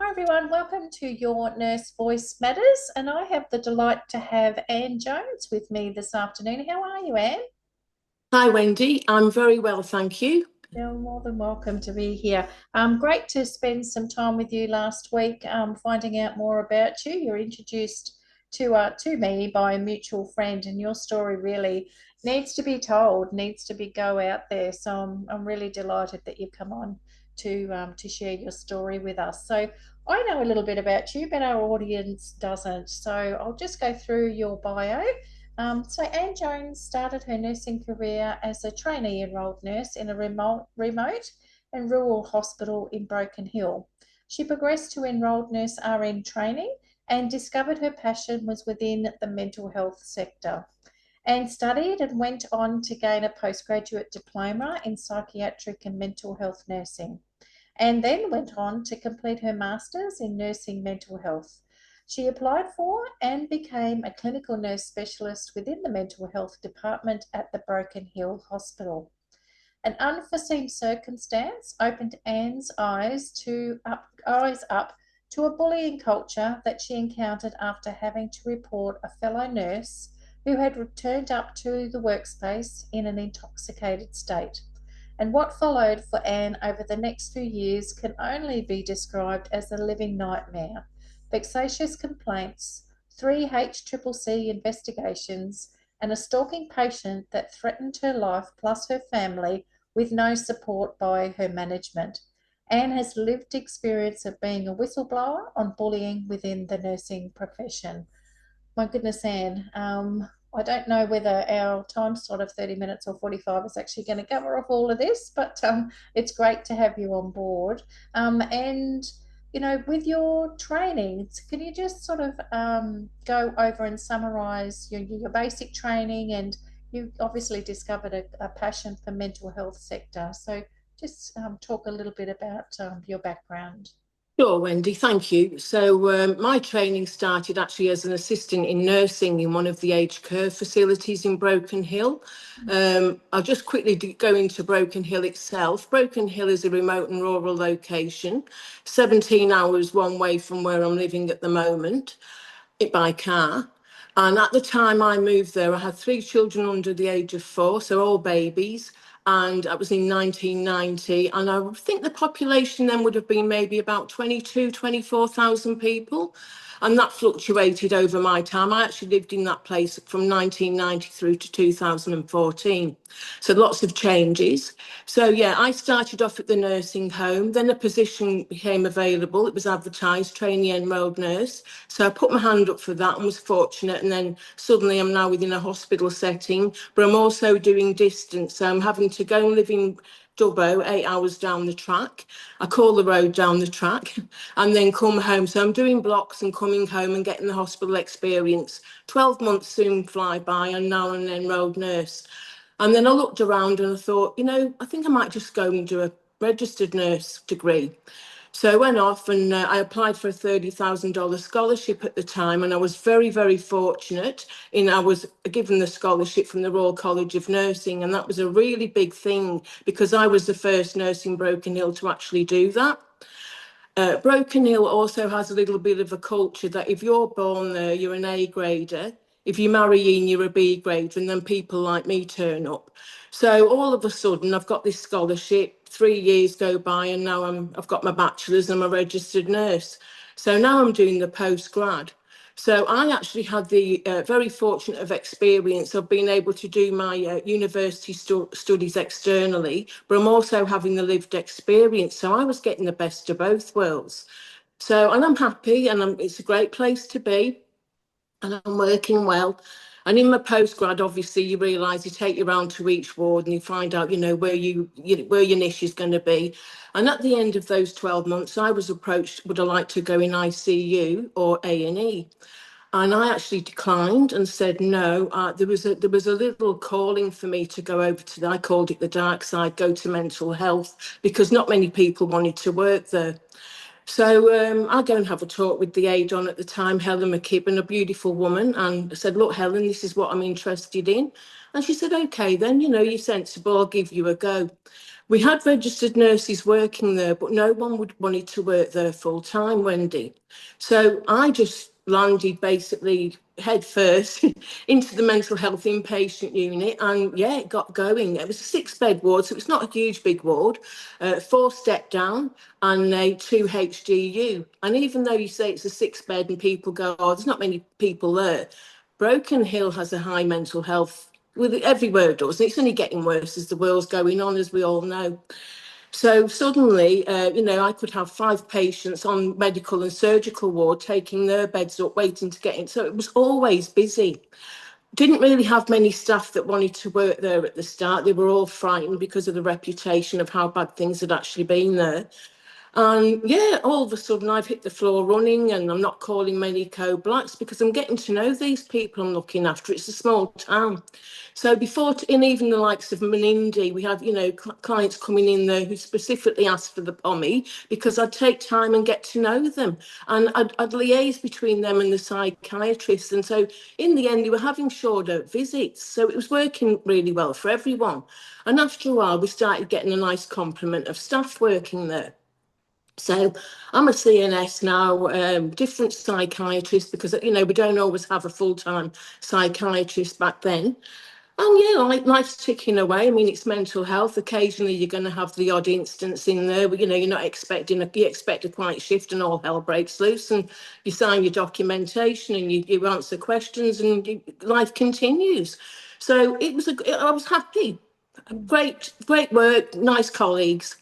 Hi everyone, welcome to your Nurse Voice Matters, and I have the delight to have Anne Jones with me this afternoon. How are you, Anne? Hi, Wendy. I'm very well, thank you. You're more than welcome to be here. Great to spend some time with you last week, finding out more about you. You're introduced to me by a mutual friend, and your story really needs to be told, needs to be go out there. So I'm really delighted that you've come on to share your story with us. So I know a little bit about you, but our audience doesn't. So I'll just go through your bio. So Anne Jones started her nursing career as a trainee enrolled nurse in a remote and rural hospital in Broken Hill. She progressed to enrolled nurse RN training and discovered her passion was within the mental health sector, and studied and went on to gain a postgraduate diploma in psychiatric and mental health nursing, and then went on to complete her master's in nursing mental health. She applied for and became a clinical nurse specialist within the mental health department at the Broken Hill Hospital. An unforeseen circumstance opened Anne's eyes up to a bullying culture that she encountered after having to report a fellow nurse who had returned up to the workspace in an intoxicated state. And what followed for Anne over the next few years can only be described as a living nightmare. Vexatious complaints, three HCCC investigations, and a stalking patient that threatened her life plus her family with no support by her management. Anne has lived experience of being a whistleblower on bullying within the nursing profession. My goodness, Anne, I don't know whether our time slot of 30 minutes or 45 is actually going to cover off all of this, but it's great to have you on board. And, with your trainings, can you just sort of go over and summarize your basic training? And you obviously discovered a passion for mental health sector. So just talk a little bit about your background. Sure, Wendy, thank you. So, my training started actually as an assistant in nursing in one of the aged care facilities in Broken Hill. I'll just quickly go into Broken Hill itself. Broken Hill is a remote and rural location, 17 hours one way from where I'm living at the moment, it by car. And at the time I moved there, I had three children under the age of four, so all babies. And that was in 1990. And I think the population then would have been maybe about 24,000 people. And that fluctuated over my time. I actually lived in that place from 1990 through to 2014. So lots of changes. So yeah, I started off at the nursing home. Then a position became available. It was advertised, trainee enrolled nurse. So I put my hand up for that and was fortunate. And then suddenly I'm now within a hospital setting, but I'm also doing distance. So I'm having to go and live in Dubbo, 8 hours down the track. I call the road down the track and then come home. So I'm doing blocks and coming home and getting the hospital experience. 12 months soon fly by and now I'm an enrolled nurse. And then I looked around and I thought, I think I might just go and do a registered nurse degree. So I went off and I applied for a $30,000 scholarship at the time. And I was very, very fortunate in I was given the scholarship from the Royal College of Nursing. And that was a really big thing because I was the first nurse in Broken Hill to actually do that. Broken Hill also has a little bit of a culture that if you're born there, you're an A grader. If you marry in, you're a B grader, and then people like me turn up. So all of a sudden, I've got this scholarship. 3 years go by, and now I've got my bachelor's. And I'm a registered nurse. So now I'm doing the postgrad. So I actually had the very fortunate of experience of being able to do my university studies externally, but I'm also having the lived experience. So I was getting the best of both worlds. So, and I'm happy, and it's a great place to be, and I'm working well. And in my postgrad, obviously, you realise you take you around to each ward and you find out, where your niche is going to be. And at the end of those 12 months, I was approached, would I like to go in ICU or A&E? And I actually declined and said no. There was a little calling for me to go over to I called it the dark side, go to mental health, because not many people wanted to work there. So I go and have a talk with the aide on at the time, Helen McKibben, a beautiful woman, and I said, look, Helen, this is what I'm interested in. And she said, okay, then, you're sensible, I'll give you a go. We had registered nurses working there, but no one would wanted to work there full time, Wendy. So I just landed basically head first into the mental health inpatient unit, and yeah, it got going. It was a 6-bed ward, so it's not a huge big ward, 4 step down and a 2 HDU. And even though you say it's a 6-bed and people go, oh, there's not many people there, Broken Hill has a high mental health, with everywhere it does. It's only getting worse as the world's going on, as we all know. So suddenly, I could have 5 patients on medical and surgical ward taking their beds up, waiting to get in. So it was always busy. Didn't really have many staff that wanted to work there at the start. They were all frightened because of the reputation of how bad things had actually been there. And yeah, all of a sudden I've hit the floor running, and I'm not calling many co-blacks because I'm getting to know these people I'm looking after. It's a small town. So before, in even the likes of Menindee, we had, clients coming in there who specifically asked for the POMI because I'd take time and get to know them. And I'd liaise between them and the psychiatrist. And so in the end, they were having shorter visits. So it was working really well for everyone. And after a while, we started getting a nice complement of staff working there. So I'm a CNS now, different psychiatrist because, we don't always have a full-time psychiatrist back then. And yeah, life's ticking away. I mean, it's mental health. Occasionally you're going to have the odd instance in there, but, you're not expecting, you expect a quiet shift and all hell breaks loose, and you sign your documentation and you answer questions, and life continues. So I was happy. Great work, nice colleagues.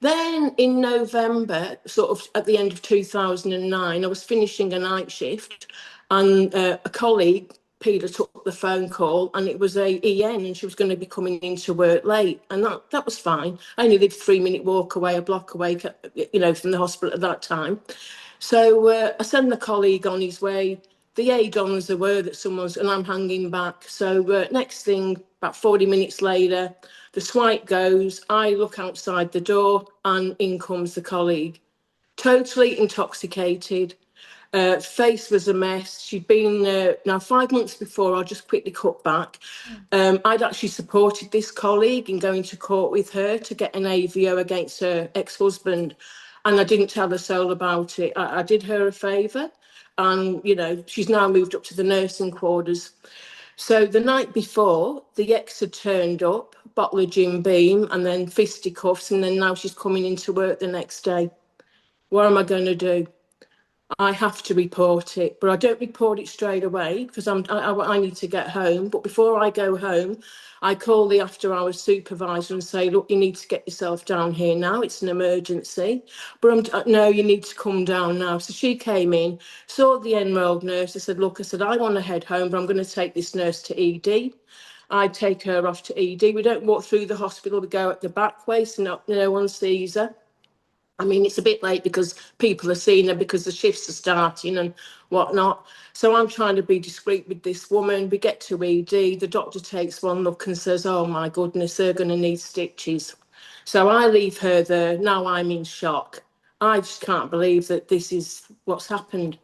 Then in November, sort of at the end of 2009, I was finishing a night shift, and a colleague, Peter, took the phone call, and it was a EN, and she was going to be coming into work late, and that was fine. I only lived 3-minute walk away, a block away, from the hospital at that time. So I send the colleague on his way. The aid-ons are aware that someone's, and I'm hanging back. So next thing, about 40 minutes later, the swipe goes. I look outside the door, and in comes the colleague, totally intoxicated. Face was a mess. She'd been now 5 months before. I'll just quickly cut back. I'd actually supported this colleague in going to court with her to get an AVO against her ex-husband, and I didn't tell a soul about it. I did her a favour, and she's now moved up to the nursing quarters. So the night before, the ex had turned up, bottle of Jim Beam, and then fisticuffs, and then now she's coming into work the next day. What am I going to do? I have to report it, but I don't report it straight away because I need to get home. But before I go home, I call the after-hours supervisor and say, look, you need to get yourself down here now. It's an emergency. But no, you need to come down now. So she came in, saw the enrolled nurse. I said, I want to head home, but I'm going to take this nurse to ED. I take her off to ED. We don't walk through the hospital. We go at the back way, so no one sees her. I mean, it's a bit late because people are seeing her because the shifts are starting and whatnot. So I'm trying to be discreet with this woman. We get to ED. The doctor takes one look and says, oh, my goodness, they're going to need stitches. So I leave her there. Now I'm in shock. I just can't believe that this is what's happened.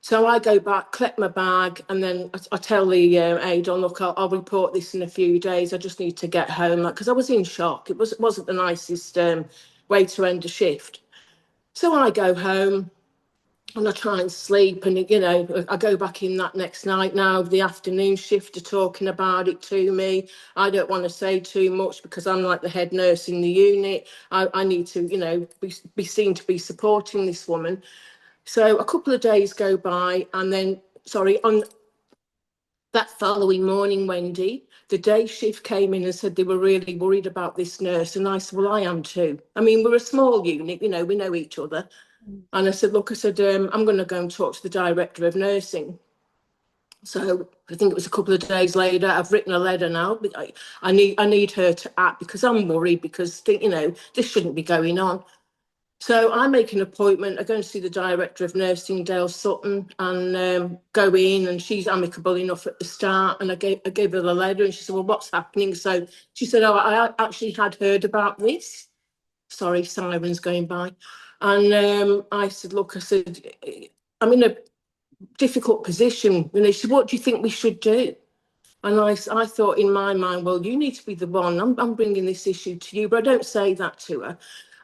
So I go back, collect my bag, and then I tell the aide, oh, look, I'll report this in a few days. I just need to get home, because I was in shock. It wasn't the nicest way to end a shift. So I go home and I try and sleep, and I go back in that next night. Now the afternoon shift are talking about it to me. I don't want to say too much because I'm like the head nurse in the unit. I need to be seen to be supporting this woman. So a couple of days go by, and then on that following morning, Wendy, the day shift came in and said they were really worried about this nurse. And I said, well, I am too. I mean, we're a small unit, we know each other. And I said, look, I'm going to go and talk to the director of nursing. So I think it was a couple of days later, I've written a letter now. I need her to act because I'm worried because, this shouldn't be going on. So I make an appointment. I go and see the director of nursing, Dale Sutton, and go in, and she's amicable enough at the start. And I gave her the letter, and she said, well, what's happening? So she said, oh, I actually had heard about this. Sorry, sirens going by. And I said, look, I'm in a difficult position. And they said, what do you think we should do? And I thought in my mind, well, you need to be the one. I'm bringing this issue to you, but I don't say that to her.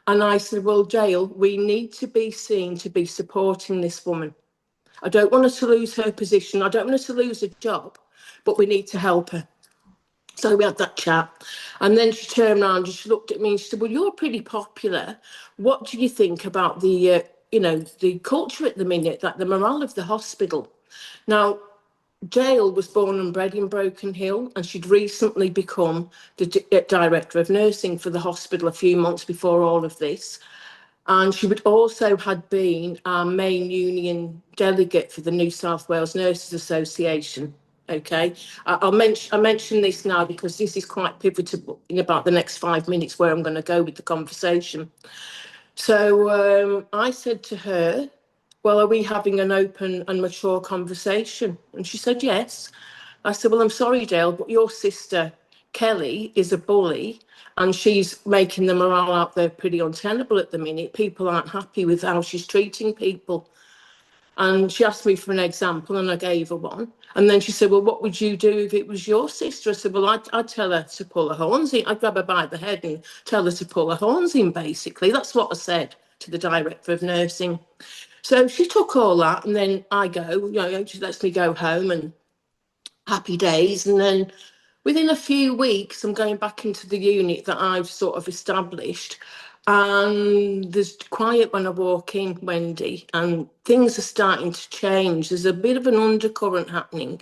And I said, well, Dale, we need to be seen to be supporting this woman. I don't want her to lose her position. I don't want her to lose her job, but we need to help her. So we had that chat. And then she turned around and she looked at me and she said, well, you're pretty popular. What do you think about the culture at the minute, like the morale of the hospital? Now, Jael was born and bred in Broken Hill, and she'd recently become the director of nursing for the hospital a few months before all of this. And she would also had been our main union delegate for the New South Wales Nurses Association. Okay, I mention this now because this is quite pivotal in about the next 5 minutes where I'm going to go with the conversation. So I said to her, well, are we having an open and mature conversation? And she said, yes. I said, well, I'm sorry, Dale, but your sister, Kelly, is a bully and she's making the morale out there pretty untenable at the minute. People aren't happy with how she's treating people. And she asked me for an example and I gave her one. And then she said, well, what would you do if it was your sister? I said, well, I'd tell her to pull her horns in. I'd grab her by the head and tell her to pull her horns in, basically. That's what I said to the director of nursing. So she took all that and then I go, she lets me go home and happy days. And then within a few weeks, I'm going back into the unit that I've sort of established. And there's quiet when I walk in, Wendy, and things are starting to change. There's a bit of an undercurrent happening.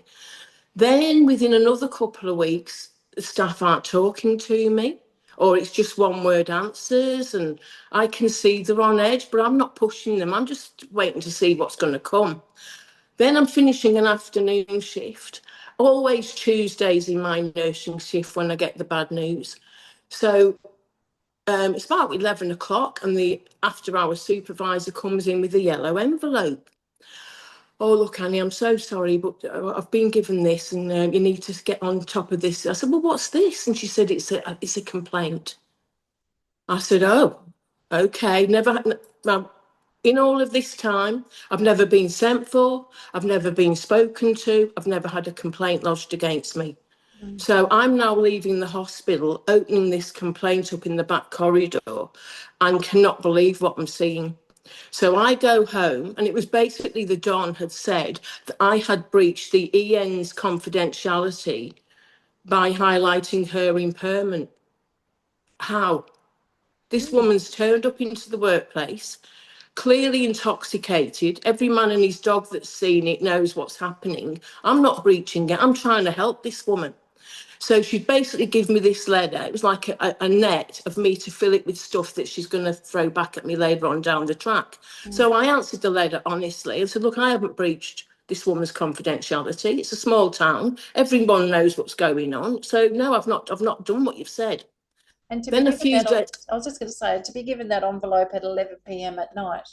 Then within another couple of weeks, the staff aren't talking to me, or it's just one word answers, and I can see they're on edge, but I'm not pushing them. I'm just waiting to see what's going to come. Then I'm finishing an afternoon shift, always Tuesdays in my nursing shift when I get the bad news. So it's about 11 o'clock and the after hours supervisor comes in with a yellow envelope. Oh, look, Annie, I'm so sorry, but I've been given this and you need to get on top of this. I said, well, what's this? And she said, it's a complaint. I said, oh, okay. Well, in all of this time, I've never been sent for, I've never been spoken to, I've never had a complaint lodged against me. So I'm now leaving the hospital, opening this complaint up in the back corridor and cannot believe what I'm seeing. So I go home and it was basically the Don had said that I had breached the EN's confidentiality by highlighting her impairment. How? This woman's turned up into the workplace, clearly intoxicated. Every man and his dog that's seen it knows what's happening. I'm not breaching it. I'm trying to help this woman. So she basically gave me this letter. It was like a net of me to fill it with stuff that she's going to throw back at me later on down the track. So I answered the letter honestly and said, look, I haven't breached this woman's confidentiality. It's a small town. Everyone knows what's going on. So no, I've not done what you've said. And to be Then a given few that, days, I was just going to say, to be given that envelope at 11 p.m. at night.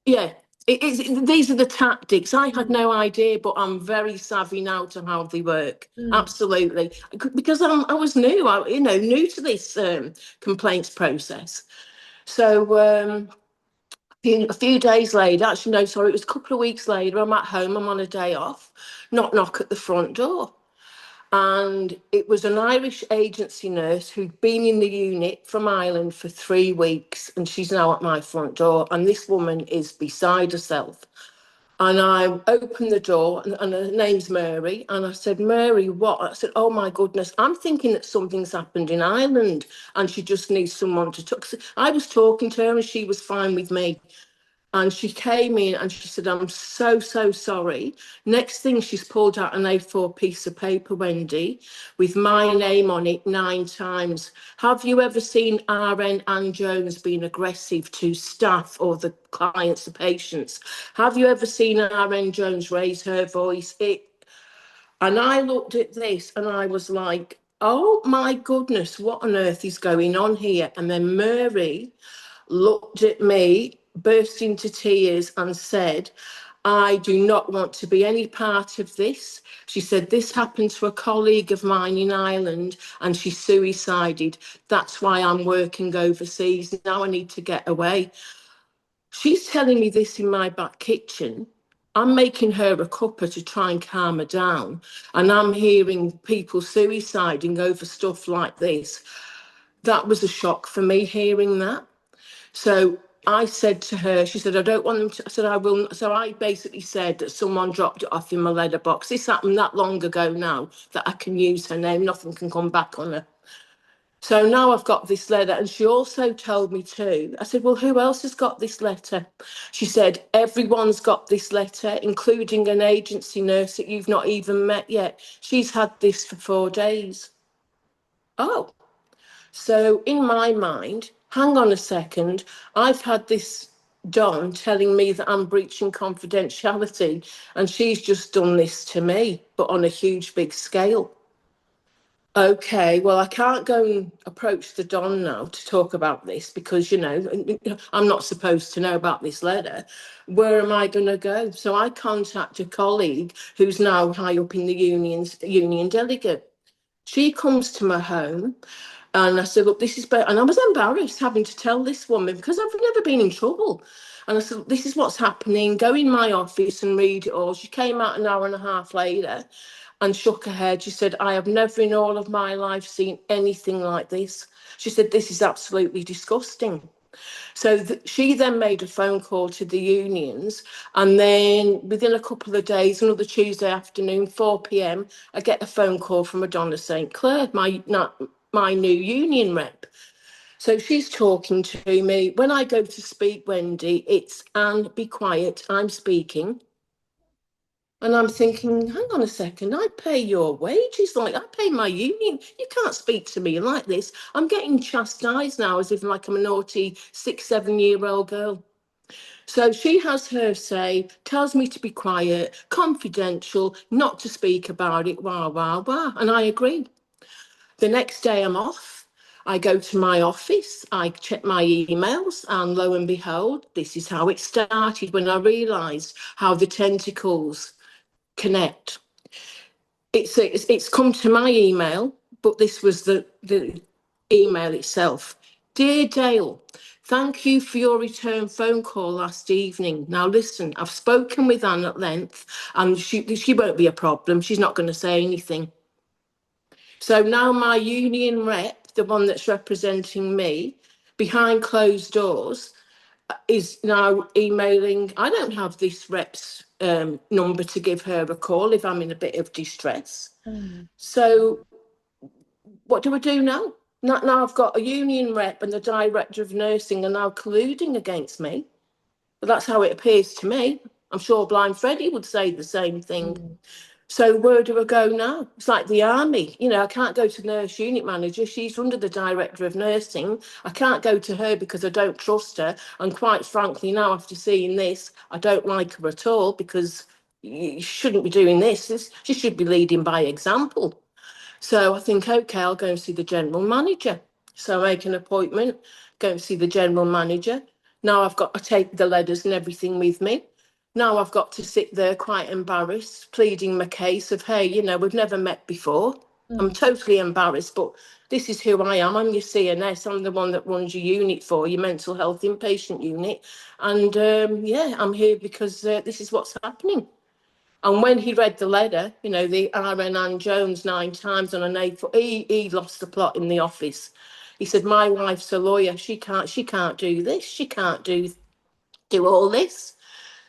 yeah, these are the tactics. I had Mm. no idea, but I'm very savvy now to how they work. Mm. Absolutely, because I was new, new to this complaints process. So a few days later, actually no, sorry, it was a couple of weeks later. I'm at home. I'm on a day off. Knock at the front door. And it was an Irish agency nurse who'd been in the unit from Ireland for 3 weeks, and she's now at my front door. And this woman is beside herself. And I opened the door, and her name's Mary. And I said, Mary, what? I said, oh my goodness, I'm thinking that something's happened in Ireland, and she just needs someone to talk. I was talking to her, and she was fine with me. And she came in and she said, I'm so, so sorry. Next thing, she's pulled out an A4 piece of paper, Wendy, with my name on it 9 times. Have you ever seen RN Ann Jones being aggressive to staff or the clients, the patients? Have you ever seen RN Jones raise her voice? And I looked at this and I was like, oh my goodness, what on earth is going on here? And then Mary looked at me, burst into tears, and said, I do not want to be any part of this. She said, this happened to a colleague of mine in Ireland and she suicided. That's why I'm working overseas. Now I need to get away. She's telling me this in my back kitchen. I'm making her a cuppa to try and calm her down. And I'm hearing people suiciding over stuff like this. That was a shock for me hearing that. So I said to her, she said, I don't want them to, I said, I will. So I basically said that someone dropped it off in my letterbox. This happened that long ago now that I can use her name. Nothing can come back on her. So now I've got this letter, and she also told me too. I said, well, who else has got this letter? She said, everyone's got this letter, including an agency nurse that you've not even met yet. She's had this for 4 days. Oh, so in my mind, hang on a second, I've had this Don telling me that I'm breaching confidentiality, and she's just done this to me, but on a huge, big scale. Okay, well, I can't go and approach the Don now to talk about this because, I'm not supposed to know about this letter. Where am I going to go? So I contact a colleague who's now high up in the union delegate. She comes to my home and I said, look, this is better. And I was embarrassed having to tell this woman because I've never been in trouble. And I said, this is what's happening. Go in my office and read it all. She came out an hour and a half later and shook her head. She said, I have never in all of my life seen anything like this. She said, this is absolutely disgusting. So she then made a phone call to the unions. And then within a couple of days, another Tuesday afternoon, 4 p.m., I get a phone call from Madonna St. Clair, my new union rep. So she's talking to me. When I go to speak, Wendy, it's Anne, be quiet, I'm speaking. And I'm thinking, hang on a second, I pay your wages, like I pay my union. You can't speak to me like this. I'm getting chastised now as if like I'm a naughty 6, 7 year old girl. So she has her say, tells me to be quiet, confidential, not to speak about it, wah, wah, wah. And I agree. The next day I'm off. I go to my office, I check my emails, and lo and behold, this is how it started when I realised how the tentacles connect. It's come to my email, but this was the email itself. Dear Dale, thank you for your return phone call last evening. Now listen, I've spoken with Anne at length, and she won't be a problem. She's not going to say anything. So now my union rep, the one that's representing me, behind closed doors, is now emailing. I don't have this rep's number to give her a call if I'm in a bit of distress. So what do I do now? Now I've got a union rep and the director of nursing are now colluding against me. But that's how it appears to me. I'm sure Blind Freddie would say the same thing. So where do I go now? It's like the army. I can't go to nurse unit manager. She's under the director of nursing. I can't go to her because I don't trust her. And quite frankly, now after seeing this, I don't like her at all because you shouldn't be doing this. She should be leading by example. So I think, okay, I'll go and see the general manager. So I make an appointment, go and see the general manager. Now I've got to take the letters and everything with me. Now I've got to sit there quite embarrassed, pleading my case of, hey, we've never met before. I'm totally embarrassed, but this is who I am. I'm your CNS. I'm the one that runs your unit for your mental health inpatient unit. And yeah, I'm here because this is what's happening. And when he read the letter, the RN Ann Jones 9 times on an A4, he lost the plot in the office. He said, my wife's a lawyer. She can't do this. She can't do all this.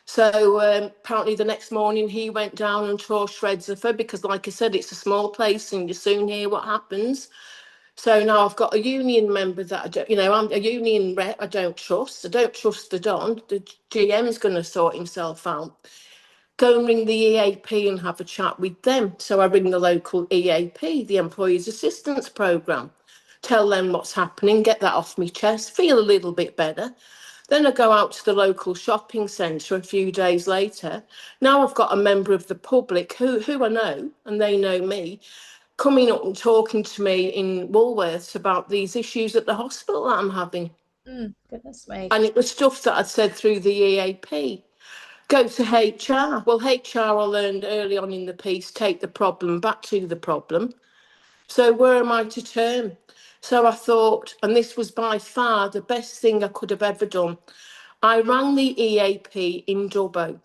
So apparently the next morning he went down and tore shreds of her because, like I said, it's a small place and you soon hear what happens. So now I've got a union member that I don't, I'm a union rep I don't trust. I don't trust the Don. The GM's going to sort himself out. Go and ring the EAP and have a chat with them. So I ring the local EAP, the Employees Assistance Programme, tell them what's happening, get that off my chest, feel a little bit better. Then I go out to the local shopping centre a few days later. Now I've got a member of the public who I know, and they know me, coming up and talking to me in Woolworths about these issues at the hospital that I'm having. Goodness me. And it was stuff that I'd said through the EAP. Go to HR. Well, HR, I learned early on in the piece, take the problem back to the problem. So where am I to turn? So I thought, and this was by far the best thing I could have ever done. I rang the EAP in Dubbo.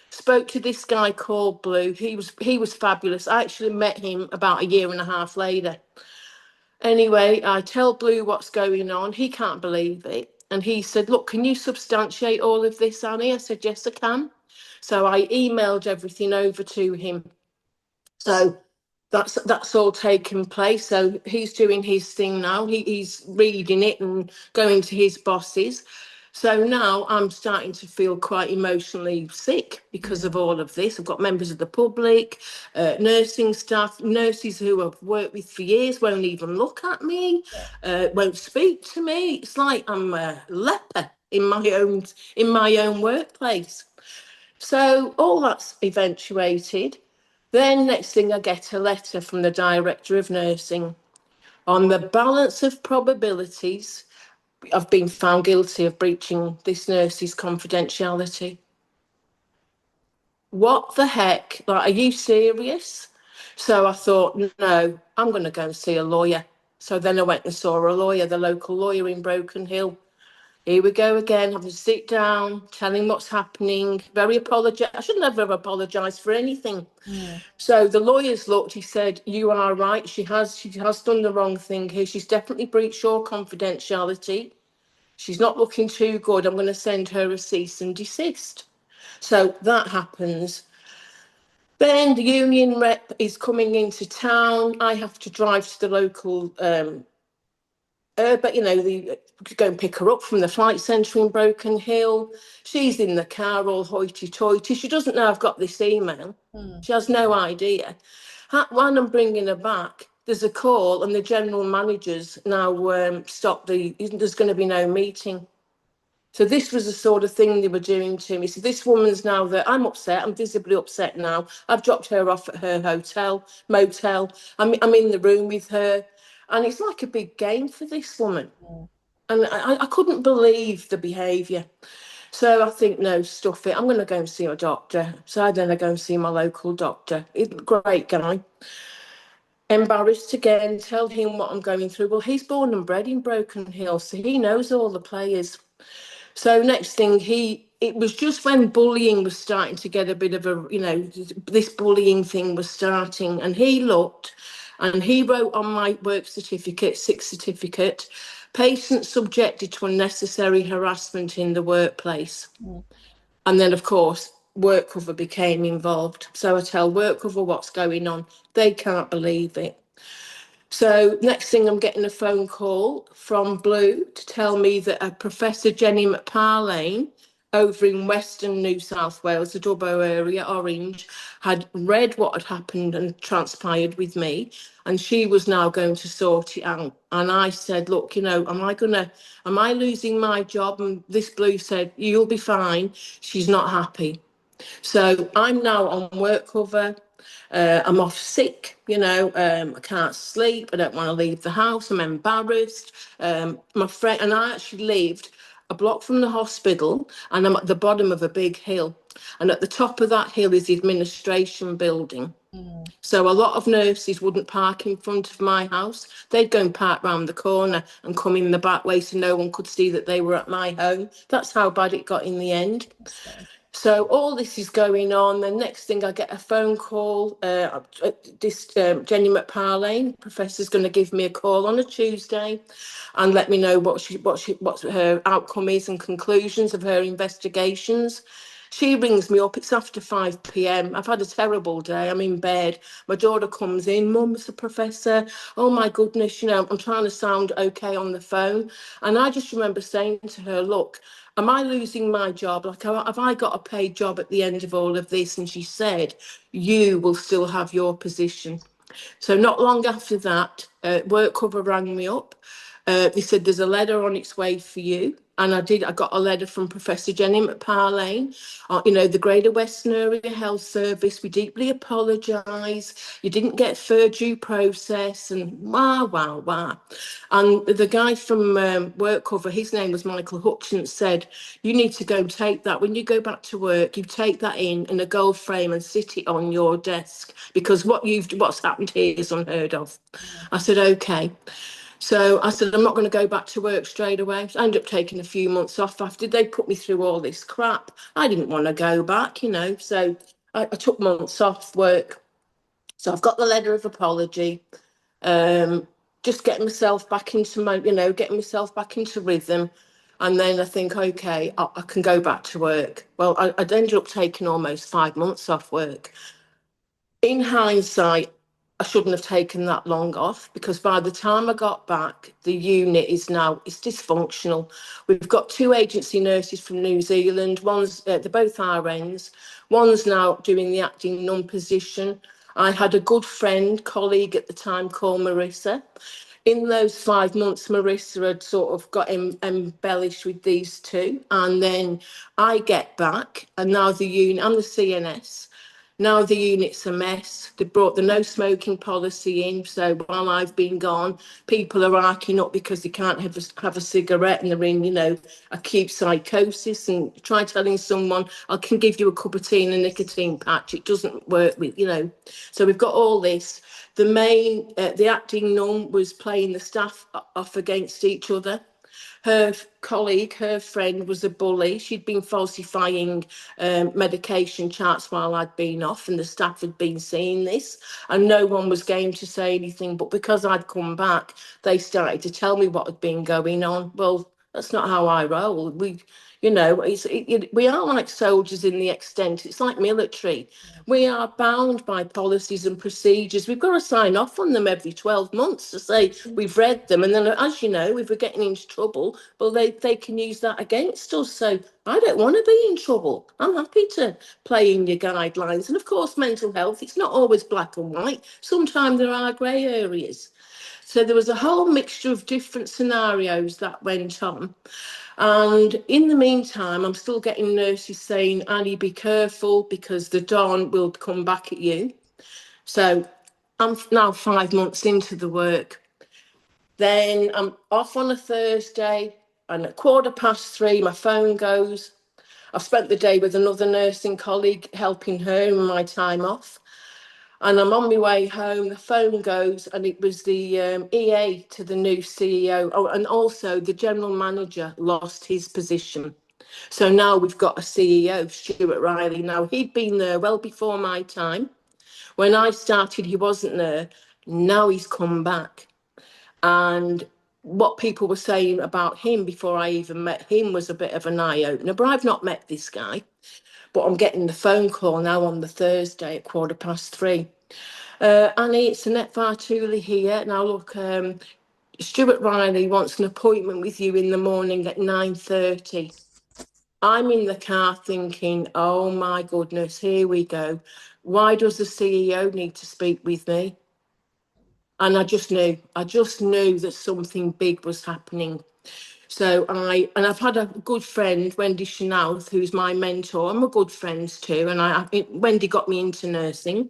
Spoke to this guy called Blue. He was fabulous. I actually met him about a year and a half later. Anyway, I tell Blue what's going on. He can't believe it. And he said, look, can you substantiate all of this, Annie? I said, yes, I can. So I emailed everything over to him. So that's all taken place. So he's doing his thing now. He's reading it and going to his bosses. So now I'm starting to feel quite emotionally sick because of Mm, all of this. I've got members of the public, nursing staff, nurses who I've worked with for years won't even look at me, yeah. won't speak to me. It's like I'm a leper in my own workplace. So all that's eventuated. Then next thing I get a letter from the director of nursing on the balance of probabilities. I've been found guilty of breaching this nurse's confidentiality. What the heck? Like, are you serious? So I thought, no, I'm going to go and see a lawyer. So then I went and saw a lawyer, the local lawyer in Broken Hill. Here we go again, having to sit down, telling what's happening, very apologetic. I should never have apologised for anything. Mm, So the lawyers looked, he said, you are right, she has done the wrong thing here. She's definitely breached your confidentiality. She's not looking too good. I'm going to send her a cease and desist. So that happens. Then the union rep is coming into town. I have to drive to the local but go and pick her up from the flight centre in Broken Hill. She's in the car all hoity-toity. She doesn't know I've got this email. mm, She has no idea. When I'm bringing her back, there's a call and the general manager's now stopped there's going to be no meeting. So this was the sort of thing they were doing to me. So this woman's now that I'm upset. I'm visibly upset now. I've dropped her off at her motel. I'm in the room with her. And it's like a big game for this woman. mm. And I couldn't believe the behaviour. So I think, no, stuff it. I'm going to go and see a doctor. So then I go and see my local doctor. Great guy. Embarrassed again, tell him what I'm going through. Well, he's born and bred in Broken Hill, so he knows all the players. So next thing, it was just when bullying was starting to get a bit of a, this bullying thing was starting, and he looked and he wrote on my work certificate, sick certificate, patient subjected to unnecessary harassment in the workplace. Mm. And then, of course, work cover became involved. So I tell work cover what's going on. They can't believe it. So next thing, I'm getting a phone call from Blue to tell me that a Professor Jenny McParlane over in Western New South Wales, the Dubbo area, Orange, had read what had happened and transpired with me, and she was now going to sort it out. And I said, look, am I losing my job? And this Blue said, you'll be fine. She's not happy. So I'm now on work cover. I'm off sick, I can't sleep. I don't want to leave the house. I'm embarrassed. My friend and I actually lived a block from the hospital, and I'm at the bottom of a big hill. And at the top of that hill is the administration building. Mm. So a lot of nurses wouldn't park in front of my house. They'd go and park round the corner and come in the back way so no one could see that they were at my home. That's how bad it got in the end. That's bad. So all this is going on. The next thing, I get a phone call. This Jenny McParlane, professor's going to give me a call on a Tuesday, and let me know what her outcome is and conclusions of her investigations. She rings me up. It's after 5 p.m. I've had a terrible day. I'm in bed. My daughter comes in. Mum, it's the professor. Oh my goodness, I'm trying to sound okay on the phone. And I just remember saying to her, look, am I losing my job? Like, have I got a paid job at the end of all of this? And she said, you will still have your position. So not long after that, work cover rang me up. They said there's a letter on its way for you. And I did. I got a letter from Professor Jenny McParlane, the Greater Western Area Health Service. We deeply apologise. You didn't get fair due process, and wow, wow, wow. And the guy from work cover, his name was Michael Hutchins, said, you need to go and take that. When you go back to work, you take that in a gold frame and sit it on your desk, because what's happened here is unheard of. Mm. I said, okay. So I said, I'm not going to go back to work straight away. So I ended up taking a few months off after they put me through all this crap. I didn't want to go back, So I took months off work. So I've got the letter of apology. Um, just getting myself back into getting myself back into rhythm. And then I think, okay, I can go back to work. Well, I'd ended up taking almost 5 months off work. In hindsight, I shouldn't have taken that long off, because by the time I got back, the unit it's dysfunctional. We've got two agency nurses from New Zealand. They're both RNs. One's now doing the acting nun position. I had a good friend, colleague at the time called Marissa. In those 5 months, Marissa had sort of got embellished with these two. And then I get back, and now the unit, I'm the CNS. Now the unit's a mess. They brought the no smoking policy in. So while I've been gone, people are arcing up because they can't have a cigarette, and they're in, acute psychosis, and try telling someone, I can give you a cup of tea and a nicotine patch. It doesn't work with. So we've got all this. The acting nun was playing the staff off against each other. Her colleague, her friend, was a bully. She'd been falsifying medication charts while I'd been off, and the staff had been seeing this, and no one was game to say anything. But because I'd come back, they started to tell me what had been going on. Well, that's not how I roll. We are like soldiers in the extent, it's like military. We are bound by policies and procedures. We've got to sign off on them every 12 months to say we've read them. And then, as you know, if we're getting into trouble, well, they can use that against us. So I don't want to be in trouble. I'm happy to play in your guidelines. And of course, mental health, it's not always black and white. Sometimes there are grey areas. So there was a whole mixture of different scenarios that went on. And in the meantime, I'm still getting nurses saying, Annie, be careful because the Don will come back at you. So I'm now 5 months into the work. Then I'm off on a Thursday, and at 3:15, my phone goes. I've spent the day with another nursing colleague, helping her in my time off. And I'm on my way home, the phone goes, and it was the EA to the new CEO. Oh, and also the general manager lost his position. So now we've got a CEO, Stuart Riley. Now, he'd been there well before my time. When I started, he wasn't there. Now he's come back. And what people were saying about him before I even met him was a bit of an eye-opener. But I've not met this guy. But I'm getting the phone call now on the Thursday at 3:15. Annie, it's Annette Vartuli here. Now, look, Stuart Riley wants an appointment with you in the morning at 9:30. I'm in the car thinking, oh my goodness, here we go. Why does the CEO need to speak with me? And I just knew that something big was happening. So I've had a good friend, Wendy Chanouth, who's my mentor. I'm a good friends too. And Wendy got me into nursing.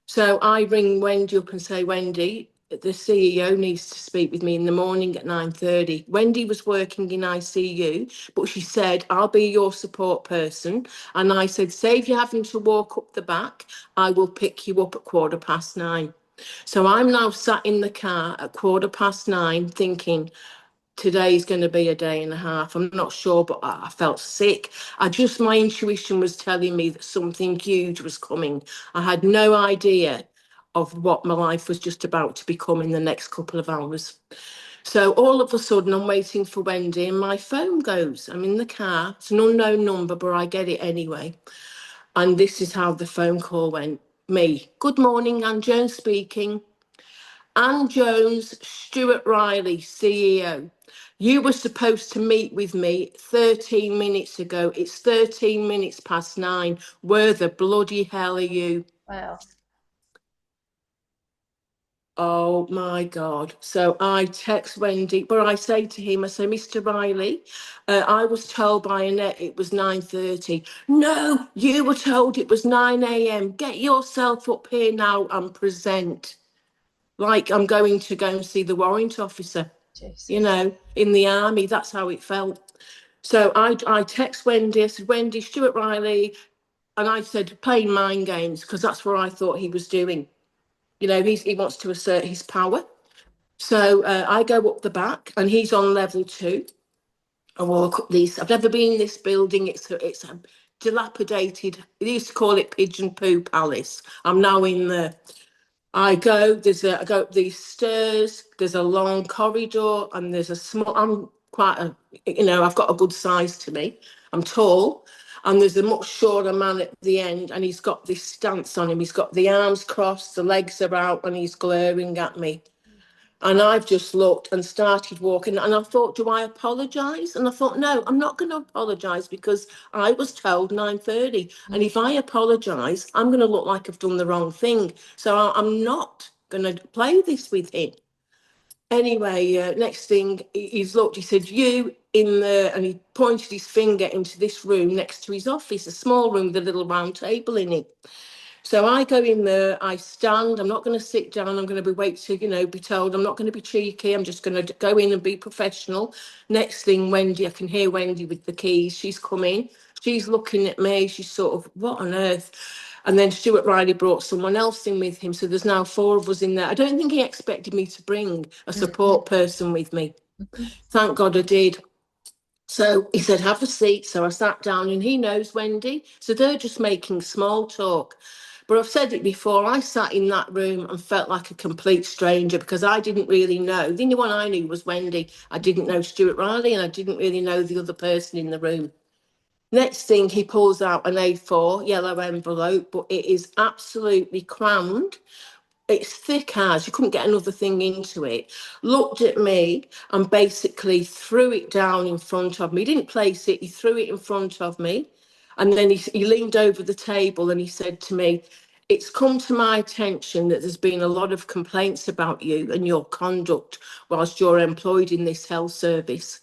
So I ring Wendy up and say, Wendy, the CEO needs to speak with me in the morning at 9:30. Wendy was working in ICU, but she said, I'll be your support person. And I said, save you having to walk up the back, I will pick you up at 9:15. So I'm now sat in the car at 9:15 thinking, today's going to be a day and a half. I'm not sure, but I felt sick. My intuition was telling me that something huge was coming. I had no idea of what my life was just about to become in the next couple of hours. So all of a sudden, I'm waiting for Wendy and my phone goes. I'm in the car. It's an unknown number, but I get it anyway. And this is how the phone call went. Me. Good morning, Anne Jones speaking. Anne Jones, Stuart Riley, CEO. You were supposed to meet with me 13 minutes ago. It's 13 minutes past 9. Where the bloody hell are you? Wow. Oh my God. So I text Wendy, but I say to him, I say, Mr. Riley, I was told by Annette it was 9:30. No, you were told it was 9 a.m. Get yourself up here now and present. Like I'm going to go and see the warrant officer, Jesus. in the army. That's how it felt. So I text Wendy, I said, Wendy, Stuart Riley, and I said, playing mind games, because that's what I thought he was doing. He wants to assert his power. So I go up the back and he's on level 2. I walk up these. I've never been in this building. It's a dilapidated. They used to call it Pigeon Poo Palace. I'm now in the. I go up these stairs. There's a long corridor and there's a small. I'm quite a. I've got a good size to me. I'm tall. And there's a much shorter man at the end, and he's got this stance on him. He's got the arms crossed, the legs are out, and he's glaring at me. And I've just looked and started walking. And I thought, do I apologise? And I thought, no, I'm not going to apologise because I was told 9:30. And if I apologise, I'm going to look like I've done the wrong thing. So I'm not going to play this with him. Anyway, next thing, he's looked, he said, you in there, and he pointed his finger into this room next to his office, a small room with a little round table in it. So I go in there, I stand, I'm not going to sit down, I'm going to be wait to, be told, I'm not going to be cheeky, I'm just going to go in and be professional. Next thing, Wendy, I can hear Wendy with the keys, she's coming, she's looking at me, she's sort of, what on earth? And then Stuart Riley brought someone else in with him, so there's now 4 of us in there. I don't think he expected me to bring a support person with me. Thank God I did. So he said, have a seat. So I sat down and he knows Wendy. So they're just making small talk. But I've said it before, I sat in that room and felt like a complete stranger because I didn't really know. The only one I knew was Wendy. I didn't know Stuart Riley and I didn't really know the other person in the room. Next thing, he pulls out an A4 yellow envelope, but it is absolutely crammed. It's thick as you couldn't get another thing into it. Looked at me and basically threw it down in front of me. He didn't place it, he threw it in front of me. And then he leaned over the table and he said to me, it's come to my attention that there's been a lot of complaints about you and your conduct whilst you're employed in this health service.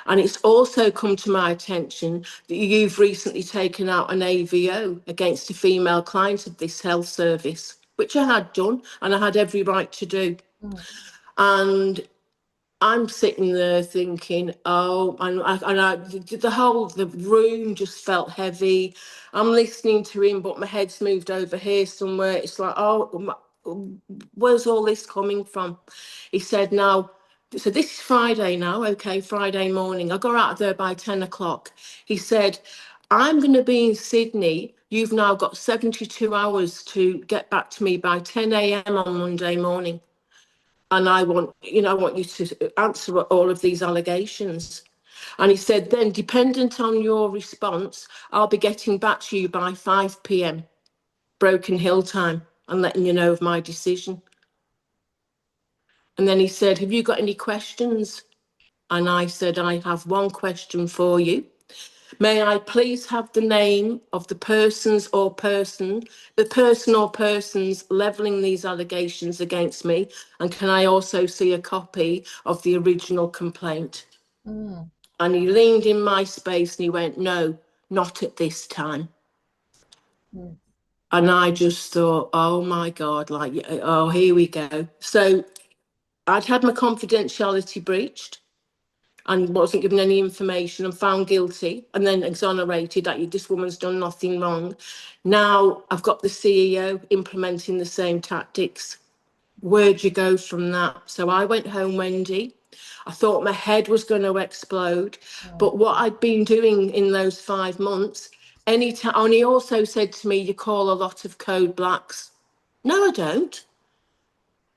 And it's also come to my attention that you've recently taken out an AVO against a female client of this health service, which I had done and I had every right to do. And I'm sitting there thinking, oh, the room just felt heavy. I'm listening to him, but my head's moved over here somewhere. It's like, oh, where's all this coming from? He said, now, so this is Friday now, okay, Friday morning. I got out of there by 10 o'clock. He said, I'm going to be in Sydney. You've now got 72 hours to get back to me by 10 a.m. on Monday morning. And I want you to answer all of these allegations. And he said, then dependent on your response, I'll be getting back to you by 5 p.m. Broken Hill time and letting you know of my decision. And then he said, have you got any questions? And I said, I have one question for you. May I please have the name of the person or persons levelling these allegations against me? And can I also see a copy of the original complaint? And he leaned in my space and he went, no, not at this time. And I just thought, oh my God, oh, here we go. So I'd had my confidentiality breached and wasn't given any information and found guilty and then exonerated that this woman's done nothing wrong. Now I've got the CEO implementing the same tactics. Where'd you go from that? So I went home, Wendy. I thought my head was going to explode. But what I'd been doing in those 5 months, anytime, and he also said to me, you call a lot of code blacks. No, I don't.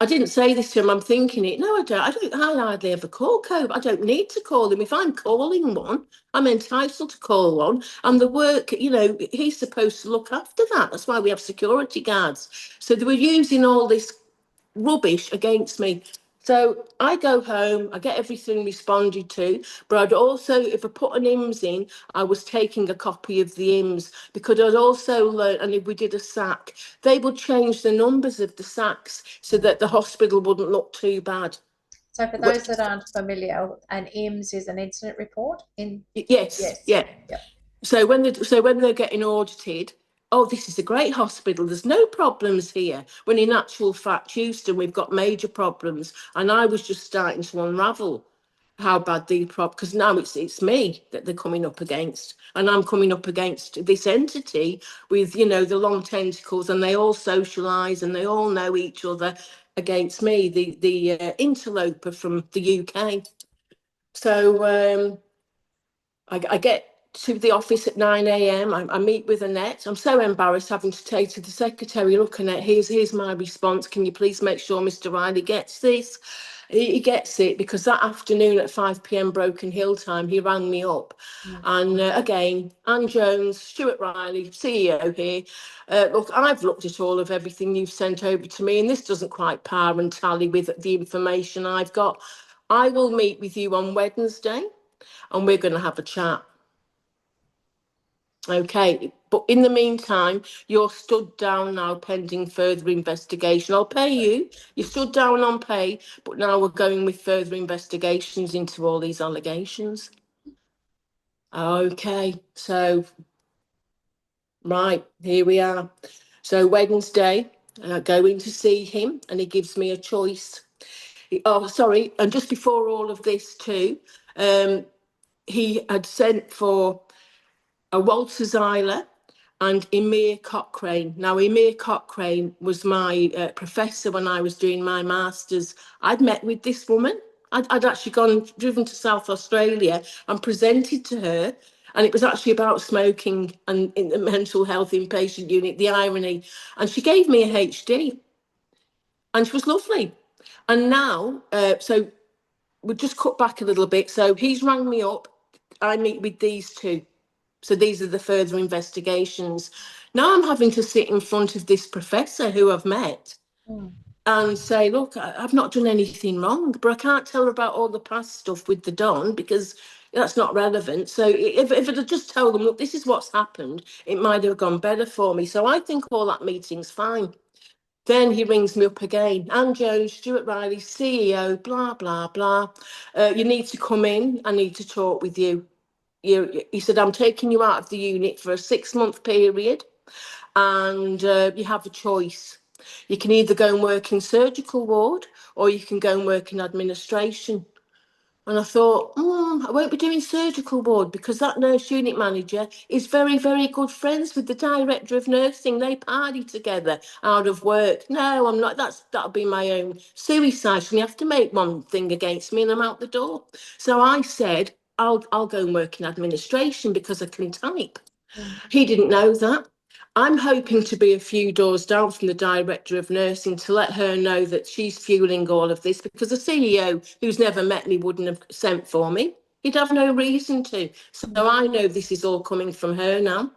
I didn't say this to him. I'm thinking it. No, I don't. I hardly ever call Cope. I don't need to call him. If I'm calling one, I'm entitled to call one. And the work, he's supposed to look after that. That's why we have security guards. So they were using all this rubbish against me. So I go home, I get everything responded to, but I'd also, if I put an IMS in, I was taking a copy of the IMS because I'd also learned, and if we did a sack, they would change the numbers of the sacks so that the hospital wouldn't look too bad. So for those that aren't familiar, an IMS is an incident report in Yes. Yeah. Yep. So when they're getting audited, oh, this is a great hospital. There's no problems here. When in actual fact, Houston, we've got major problems. And I was just starting to unravel how bad the problem, because now it's me that they're coming up against. And I'm coming up against this entity with, the long tentacles, and they all socialise and they all know each other. against me, the interloper from the UK. So I get to the office at 9 a.m. I meet with Annette. I'm so embarrassed having to say to the secretary, look, Annette, here's my response. Can you please make sure Mr. Riley gets this? He gets it because that afternoon at 5 p.m. Broken Hill time, he rang me up. And again, Anne Jones, Stuart Riley, CEO here. Look, I've looked at all of everything you've sent over to me, and this doesn't quite par and tally with the information I've got. I will meet with you on Wednesday and we're going to have a chat. Okay, but in the meantime, you're stood down now pending further investigation. I'll pay you. You stood down on pay, but now we're going with further investigations into all these allegations. Okay, so, right, here we are. So Wednesday, I go in to see him and he gives me a choice. Oh, sorry, and just before all of this too, he had sent for a Walter Zeiler and Emir Cochrane. Now, Emir Cochrane was my professor when I was doing my master's. I'd met with this woman. I'd actually driven to South Australia and presented to her. And it was actually about smoking and in the mental health inpatient unit, the irony. And she gave me a HD. And she was lovely. And now, so we'll just cut back a little bit. So he's rang me up. I meet with these two. So these are the further investigations. Now I'm having to sit in front of this professor who I've met and say, look, I've not done anything wrong, but I can't tell her about all the past stuff with the Don because that's not relevant. So if I'd just tell them, look, this is what's happened, it might have gone better for me. So I think all that meeting's fine. Then he rings me up again. Anne Jones, Stuart Riley, CEO, blah, blah, blah. You need to come in. I need to talk with you. He said, I'm taking you out of the unit for a 6-month period and you have a choice. You can either go and work in surgical ward or you can go and work in administration. And I thought, I won't be doing surgical ward because that nurse unit manager is very, very good friends with the director of nursing. They party together out of work. No, I'm not. That'll be my own suicide. And you have to make one thing against me and I'm out the door. So I said, I'll go and work in administration because I can type. He didn't know that. I'm hoping to be a few doors down from the director of nursing to let her know that she's fueling all of this because the CEO, who's never met me, wouldn't have sent for me. He'd have no reason to. So I know this is all coming from her now.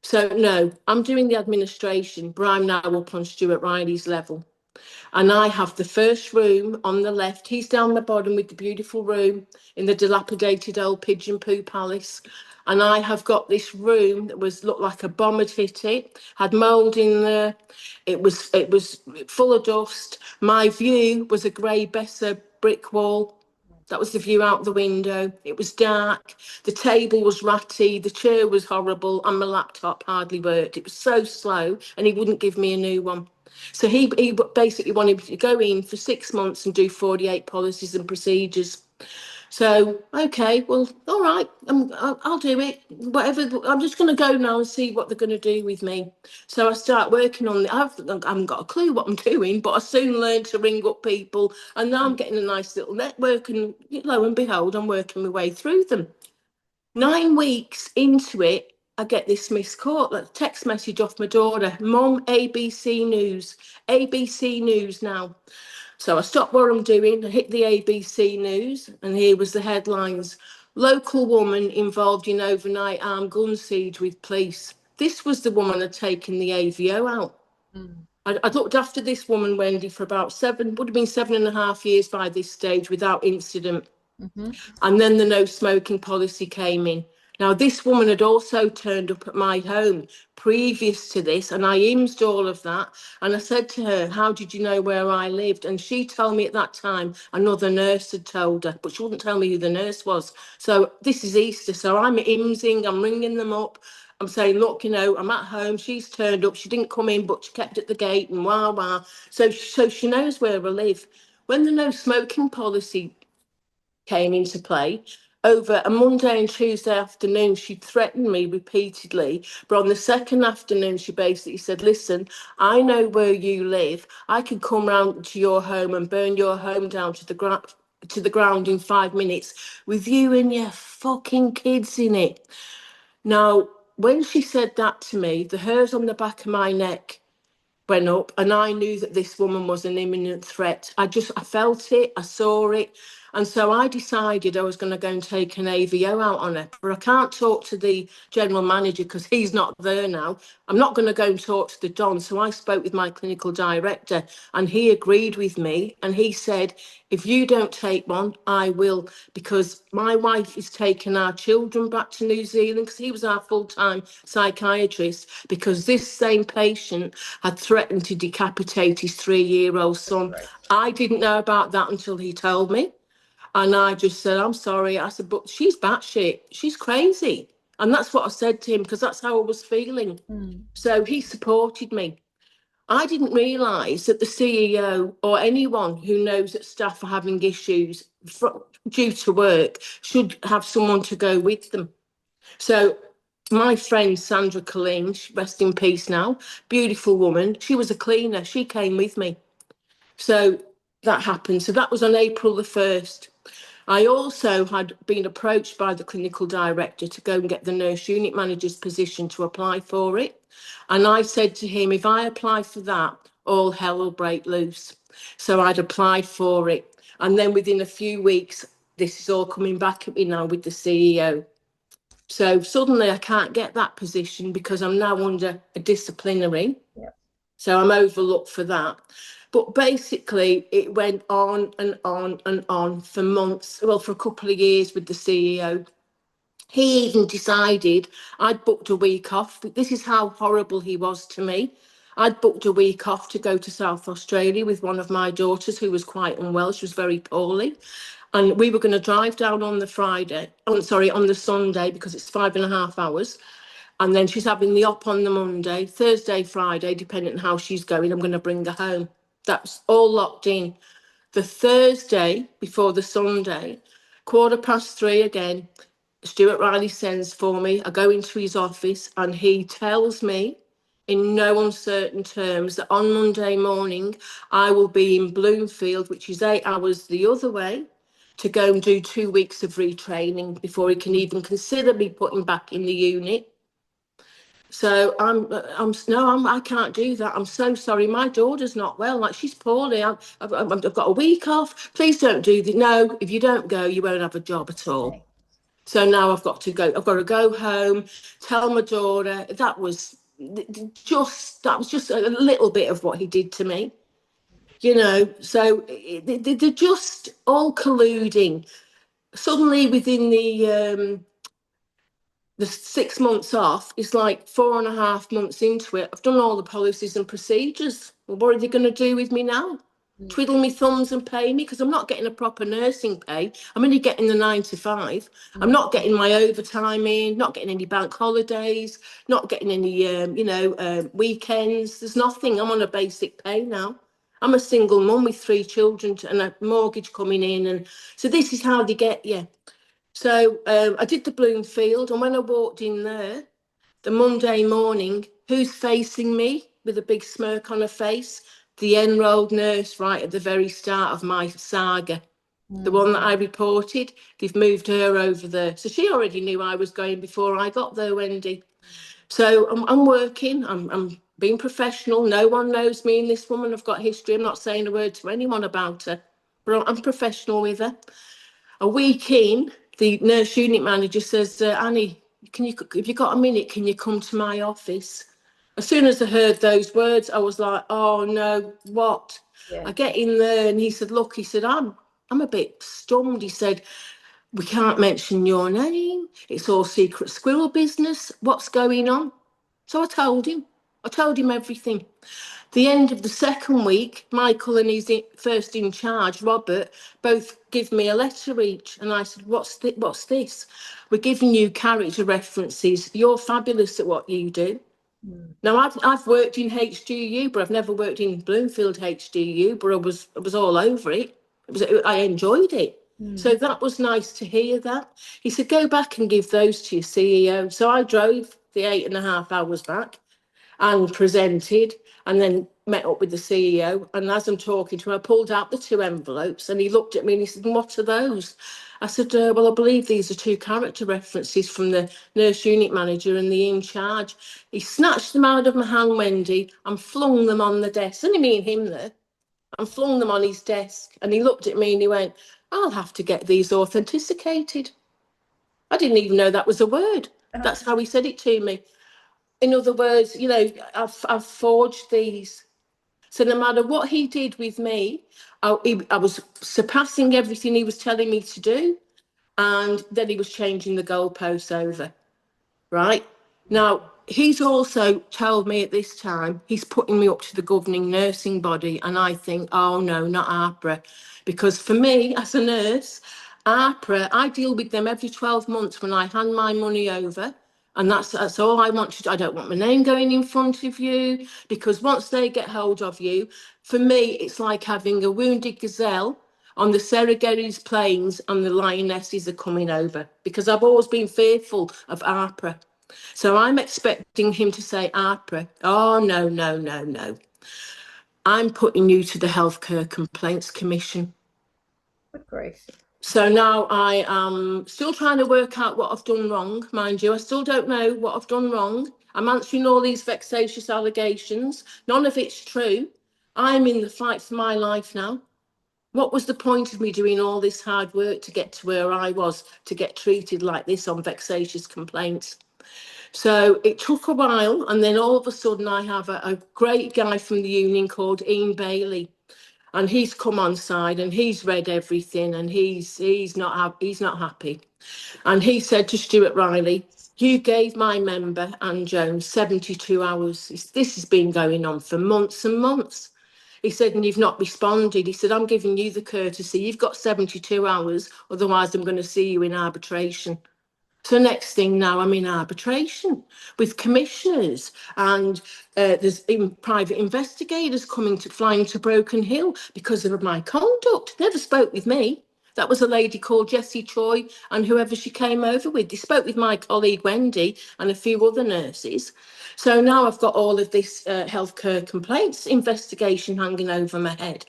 So no, I'm doing the administration, but I'm now up on Stuart Riley's level. And I have the first room on the left. He's down the bottom with the beautiful room in the dilapidated old Pigeon Poo Palace. And I have got this room that looked like a bomb had hit it, had mould in there. It was full of dust. My view was a grey Besser brick wall. That was the view out the window. It was dark. The table was ratty. The chair was horrible. And my laptop hardly worked. It was so slow and he wouldn't give me a new one. So he basically wanted me to go in for 6 months and do 48 policies and procedures. So, okay, well, all right, I'll do it. Whatever, I'm just going to go now and see what they're going to do with me. So I start working on it. I haven't got a clue what I'm doing, but I soon learned to ring up people. And now I'm getting a nice little network. And lo and behold, I'm working my way through them. 9 weeks into it, I get this missed call, a text message off my daughter, Mum, ABC News, ABC News now. So I stopped what I'm doing, I hit the ABC News, and here was the headlines. Local woman involved in overnight armed gun siege with police. This was the woman had taken the AVO out. I looked after this woman, Wendy, for about would have been 7.5 years by this stage without incident. And then the no smoking policy came in. Now, this woman had also turned up at my home previous to this, and I imsed all of that. And I said to her, how did you know where I lived? And she told me at that time another nurse had told her, but she wouldn't tell me who the nurse was. So this is Easter. So I'm imsing, I'm ringing them up. I'm saying, look, I'm at home. She's turned up. She didn't come in, but she kept at the gate and wah, wah. So she knows where I live. When the no smoking policy came into play, over a Monday and Tuesday afternoon, she threatened me repeatedly. But on the second afternoon, she basically said, listen, I know where you live. I can come round to your home and burn your home down to the ground in 5 minutes with you and your fucking kids in it. Now, when she said that to me, the hairs on the back of my neck went up, and I knew that this woman was an imminent threat. I felt it, I saw it. And so I decided I was going to go and take an AVO out on her. But I can't talk to the general manager because he's not there now. I'm not going to go and talk to the Don. So I spoke with my clinical director, and he agreed with me. And he said, if you don't take one, I will, because my wife is taking our children back to New Zealand, because he was our full-time psychiatrist, because this same patient had threatened to decapitate his 3-year-old son. Right. I didn't know about that until he told me. And I just said, I'm sorry. I said, but she's batshit. She's crazy. And that's what I said to him, because that's how I was feeling. Mm. So he supported me. I didn't realise that the CEO or anyone who knows that staff are having issues due to work should have someone to go with them. So my friend Sandra Colleen, rest in peace now, beautiful woman, she was a cleaner. She came with me. So that happened. So that was on April the 1st. I also had been approached by the clinical director to go and get the nurse unit manager's position to apply for it. And I said to him, if I apply for that, all hell will break loose. So I'd applied for it. And then within a few weeks, this is all coming back at me now with the CEO. So suddenly I can't get that position because I'm now under a disciplinary. Yeah. So I'm overlooked for that. But basically, it went on and on and on for months, well, for a couple of years with the CEO. He even decided I'd booked a week off. This is how horrible he was to me. I'd booked a week off to go to South Australia with one of my daughters who was quite unwell. She was very poorly. And we were going to drive down on the on the Sunday, because it's 5.5 hours. And then she's having the op on the Monday, Thursday, Friday, depending on how she's going. I'm going to bring her home. That's all locked in. The Thursday before the Sunday, 3:15 again, Stuart Riley sends for me. I go into his office and he tells me in no uncertain terms that on Monday morning I will be in Bloomfield, which is 8 hours the other way, to go and do 2 weeks of retraining before he can even consider me putting back in the unit. So I can't do that. I'm so sorry. My daughter's not well. Like, she's poorly. I've got a week off. Please don't do that. No, if you don't go, you won't have a job at all. Okay. So now I've got to go. I've got to go home, tell my daughter. That was just a little bit of what he did to me. So they're just all colluding. Suddenly, within the 6 months off, is like 4.5 months into it. I've done all the policies and procedures. Well, what are they going to do with me now? Mm. Twiddle me thumbs and pay me? Because I'm not getting a proper nursing pay. I'm only getting the 9 to 5. I'm Mm. not getting my overtime in, not getting any bank holidays, not getting any, weekends. There's nothing. I'm on a basic pay now. I'm a single mum with 3 children and a mortgage coming in. And so this is how they get you. So I did the Bloomfield, and when I walked in there, the Monday morning, who's facing me with a big smirk on her face? The enrolled nurse right at the very start of my saga, the Mm. one that I reported. They've moved her over there. So she already knew I was going before I got there, Wendy. So I'm working, I'm being professional. No one knows me and this woman. I've got history. I'm not saying a word to anyone about her, but I'm professional with her. A week in, the nurse unit manager says, Annie, if you got a minute, can you come to my office? As soon as I heard those words, I was like, oh no, what? Yeah. I get in there and he said, look, he said, I'm a bit stunned. He said, we can't mention your name. It's all secret squirrel business. What's going on? So I told him. I told him everything. The end of the second week, Michael and his first in charge, Robert, both give me a letter each. And I said, what's this? We're giving you character references. You're fabulous at what you do. Mm. Now, I've worked in HDU, but I've never worked in Bloomfield HDU, but I was all over it. I enjoyed it. Mm. So that was nice to hear that. He said, go back and give those to your CEO. So I drove the 8.5 hours back and presented and then met up with the CEO. And as I'm talking to him, I pulled out the 2 envelopes and he looked at me and he said, what are those? I said, well, I believe these are 2 character references from the nurse unit manager and the in charge. He snatched them out of my hand, Wendy, and flung them on the desk. Only me and him there. And flung them on his desk. And he looked at me and he went, I'll have to get these authenticated. I didn't even know that was a word. That's how he said it to me. In other words, I've forged these. So no matter what he did with me, I was surpassing everything he was telling me to do. And then he was changing the goalposts over. Right? Now, he's also told me at this time he's putting me up to the governing nursing body. And I think, oh no, not APRA. Because for me, as a nurse, APRA, I deal with them every 12 months when I hand my money over. And that's all I want to do. I don't want my name going in front of you, because once they get hold of you, for me, it's like having a wounded gazelle on the Serengeti plains and the lionesses are coming over, because I've always been fearful of APRA. So I'm expecting him to say, APRA, oh, no, no, no, no. I'm putting you to the Healthcare Complaints Commission. Good grief. So now I am still trying to work out what I've done wrong, mind you. I still don't know what I've done wrong. I'm answering all these vexatious allegations. None of it's true. I'm in the fight for my life now. What was the point of me doing all this hard work to get to where I was, to get treated like this on vexatious complaints? So it took a while, and then all of a sudden I have a great guy from the union called Ian Bailey, and he's come on side and he's read everything, and he's not happy. And he said to Stuart Riley, you gave my member, Anne Jones, 72 hours. This has been going on for months and months. He said, and you've not responded. He said, I'm giving you the courtesy. You've got 72 hours, otherwise I'm going to see you in arbitration. So next thing now, I'm in arbitration with commissioners, and there's private investigators flying to Broken Hill because of my conduct. Never spoke with me. That was a lady called Jessie Choi and whoever she came over with. They spoke with my colleague Wendy and a few other nurses. So now I've got all of this healthcare complaints investigation hanging over my head.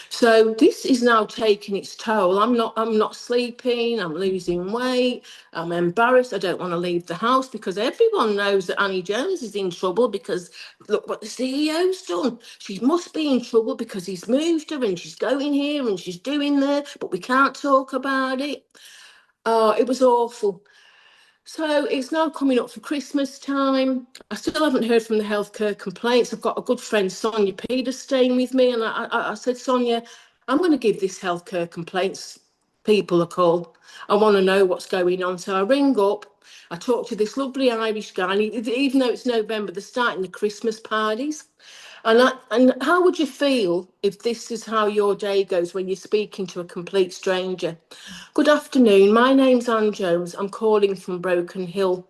So this is now taking its toll. I'm not sleeping, I'm losing weight, I'm embarrassed, I don't want to leave the house because everyone knows that Annie Jones is in trouble because look what the CEO's done. She must be in trouble because he's moved her and she's going here and she's doing there, but we can't talk about it. Oh, it was awful. So it's now coming up for Christmas time. I still haven't heard from the healthcare complaints. I've got a good friend, Sonia Peters, staying with me. And I said, Sonia, I'm going to give this healthcare complaints people a call. I want to know what's going on. So I ring up. I talk to this lovely Irish guy. And even though it's November, they're starting the Christmas parties. And how would you feel if this is how your day goes when you're speaking to a complete stranger? Good afternoon. My name's Anne Jones. I'm calling from Broken Hill.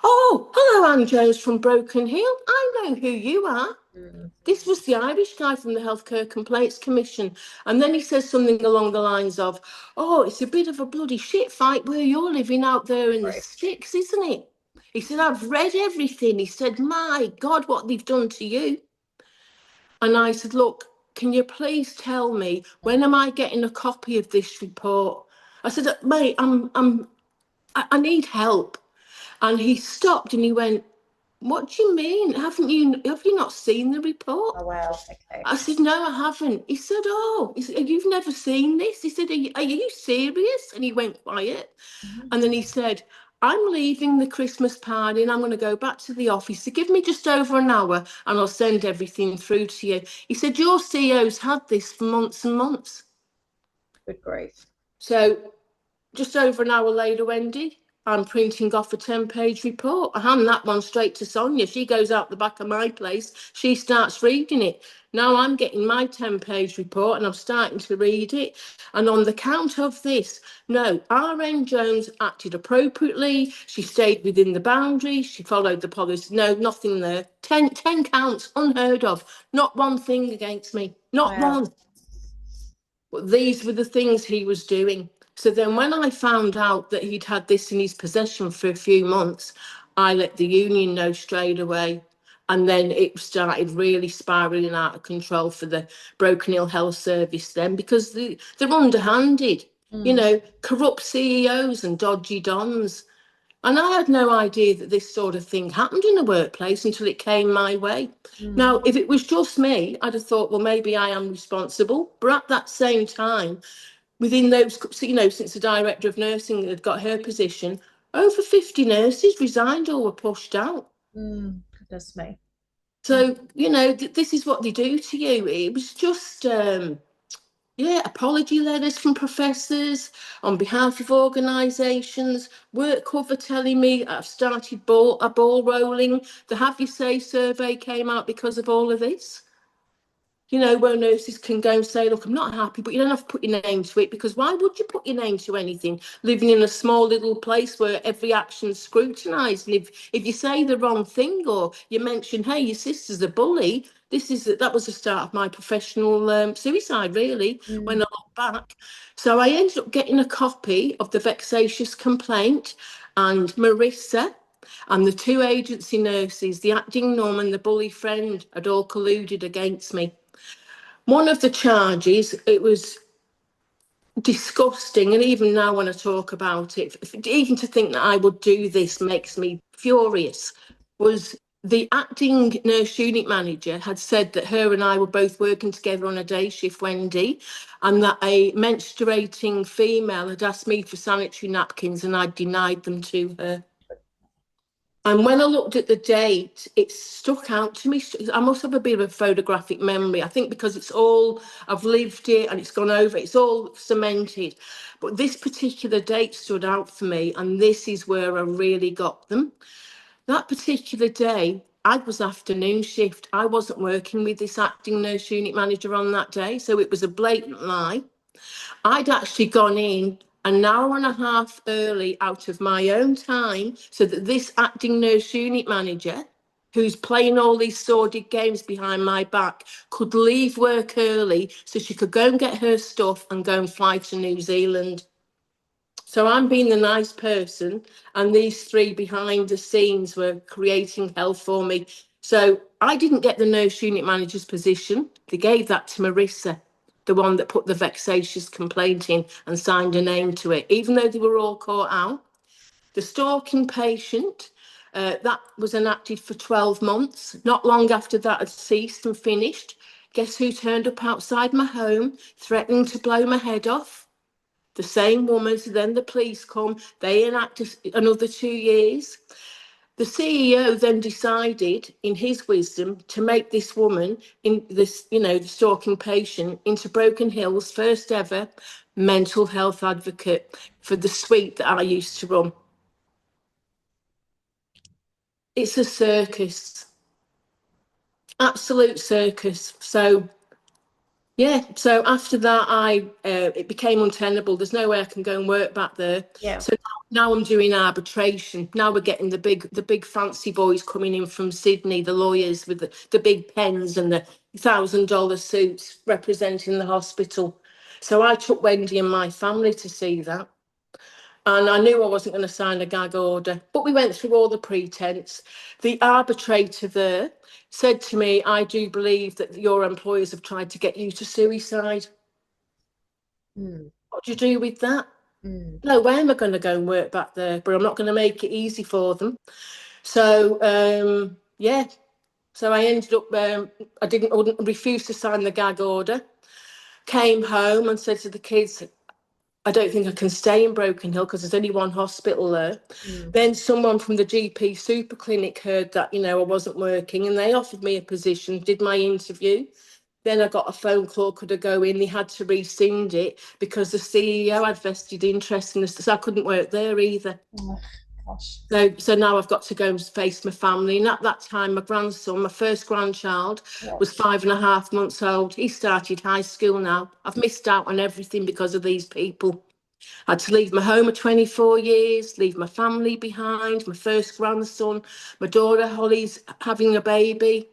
Oh, hello, Anne Jones from Broken Hill. I know who you are. Mm. This was the Irish guy from the Healthcare Complaints Commission. And then he says something along the lines of, oh, it's a bit of a bloody shit fight where you're living out there in the Right. sticks, isn't it? He said, I've read everything. He said, my God, what they've done to you. And I said, look, can you please tell me when am I getting a copy of this report? I said, mate, I need help. And he stopped and he went, what do you mean? Have you not seen the report? Oh, wow. Okay. I said, no, I haven't. He said, oh, he said, you've never seen this? He said, are you serious? And he went quiet. Mhm. And then he said, I'm leaving the Christmas party and I'm going to go back to the office. So give me just over an hour and I'll send everything through to you. He said, your CEO's had this for months and months. Good grief. So just over an hour later, Wendy, I'm printing off a 10-page report. I hand that one straight to Sonia. She goes out the back of my place. She starts reading it. Now I'm getting my 10-page report and I'm starting to read it. And on the count of this, no, RN Jones acted appropriately. She stayed within the boundaries. She followed the policy. No, nothing there. 10 counts, unheard of. Not one thing against me. Not Wow. one. But these were the things he was doing. So then when I found out that he'd had this in his possession for a few months, I let the union know straight away. And then it started really spiraling out of control for the Broken Hill Health Service then, because they're underhanded, Mm, corrupt CEOs and dodgy dons. And I had no idea that this sort of thing happened in a workplace until it came my way. mm, Now, if it was just me, I'd have thought, well, maybe I am responsible. But at that same time, within those, since the director of nursing had got her position, over 50 nurses resigned or were pushed out. goodness me. Mm, So, this is what they do to you. It was just, yeah, apology letters from professors on behalf of organisations, work cover telling me I've started a ball rolling. The Have You Say survey came out because of all of this. Where nurses can go and say, look, I'm not happy, but you don't have to put your name to it, because why would you put your name to anything? Living in a small little place where every action's scrutinised. And if you say the wrong thing, or you mention, hey, your sister's a bully, that was the start of my professional suicide, really, when I mm, look back. So I ended up getting a copy of the vexatious complaint, and Marissa and the two agency nurses, the acting nurse and the bully friend, had all colluded against me. One of the charges, it was disgusting, and even now when I talk about it, even to think that I would do this makes me furious, was the acting nurse unit manager had said that her and I were both working together on a day shift, Wendy, and that a menstruating female had asked me for sanitary napkins and I'd denied them to her. And when I looked at the date, it stuck out to me. I must have a bit of a photographic memory. I think because I've lived it and it's gone over, it's all cemented. But this particular date stood out for me, and this is where I really got them. That particular day, I was afternoon shift. I wasn't working with this acting nurse unit manager on that day, so it was a blatant lie. I'd actually gone in an hour and a half early out of my own time so that this acting nurse unit manager, who's playing all these sordid games behind my back, could leave work early so she could go and get her stuff and go and fly to New Zealand. So I'm being the nice person, and these three behind the scenes were creating hell for me. So I didn't get the nurse unit manager's position. They gave that to Marissa, the one that put the vexatious complaint in and signed a name to it, even though they were all caught out. The stalking patient, that was enacted for 12 months. Not long after that had ceased and finished, guess who turned up outside my home, threatening to blow my head off? The same woman. So then the police come, they enact another 2 years. The CEO then decided, in his wisdom, to make this woman, in this, the stalking patient, into Broken Hill's first ever mental health advocate for the suite that I used to run. It's a circus, absolute circus. So yeah, so after that, it became untenable. There's no way I can go and work back there. yeah. So now I'm doing arbitration. Now we're getting the big fancy boys coming in from Sydney, the lawyers with the big pens and the $1,000 suits representing the hospital. So I took Wendy and my family to see that. And I knew I wasn't going to sign a gag order, but we went through all the pretense. The arbitrator there said to me, I do believe that your employers have tried to get you to suicide. Mm, What do you do with that? mm, No way am I going to go and work back there, but I'm not going to make it easy for them. So, yeah. So I ended up, I wouldn't refuse to sign the gag order. Came home and said to the kids, I don't think I can stay in Broken Hill because there's only one hospital there. mm. Then someone from the GP super clinic heard that, I wasn't working, and they offered me a position, did my interview. Then I got a phone call, could I go in? They had to rescind it because the CEO had vested interest in this, so I couldn't work there either. Oh, gosh. So now I've got to go and face my family. And at that time, my grandson, my first grandchild, Yeah. was 5.5 months old. He started high school now. I've missed out on everything because of these people. I had to leave my home at 24 years, leave my family behind, my first grandson, my daughter Holly's having a baby.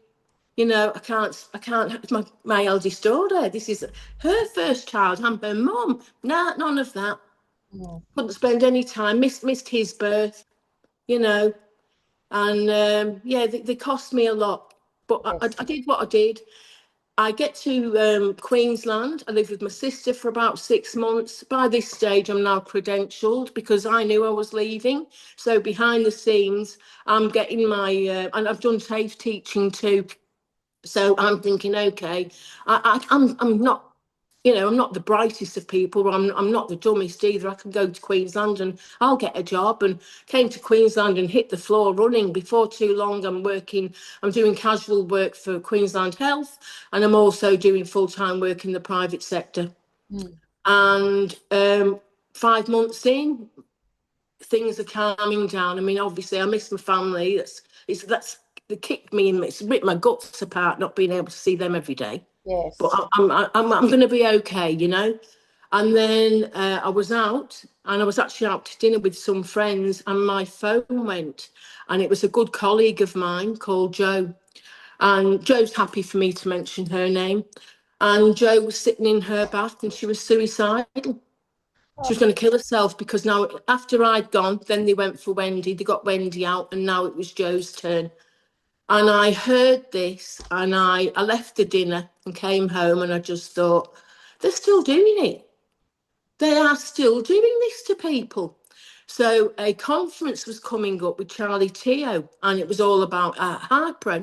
You know, I can't, it's my eldest daughter. This is her first child. I'm her mum. Nah, none of that. Mm. Couldn't spend any time, missed his birth, you know. And yeah, they cost me a lot. But Yes. I did what I did. I get to Queensland. I lived with my sister for about 6 months. By this stage, I'm now credentialed because I knew I was leaving. So behind the scenes, I'm getting my, and I've done TAFE teaching too. So I'm thinking, okay, I'm not, you know, I'm not the brightest of people, but I'm not the dumbest either. I can go to Queensland and I'll get a job. And came to Queensland and hit the floor running. Before too long, I'm doing casual work for Queensland Health, and I'm also doing full-time work in the private sector. Mm. And 5 months in, things are calming down. I mean, obviously, I miss my family. That's it kicked me and it's ripped my guts apart not being able to see them every day. But Yes. I'm going to be okay, you know. And then I was out, and I was actually out to dinner with some friends, and my phone went, and it was a good colleague of mine called Jo, and Jo's happy for me to mention her name. And Jo was sitting in her bath, and she was suicidal. She Oh, was going to kill herself because now, after I'd gone, then they went for Wendy. They got Wendy out, and now it was Jo's turn. And I heard this, and I left the dinner and came home, and I just thought, they're still doing it. They are still doing this to people. So a conference was coming up with Charlie Teo, and it was all about Harper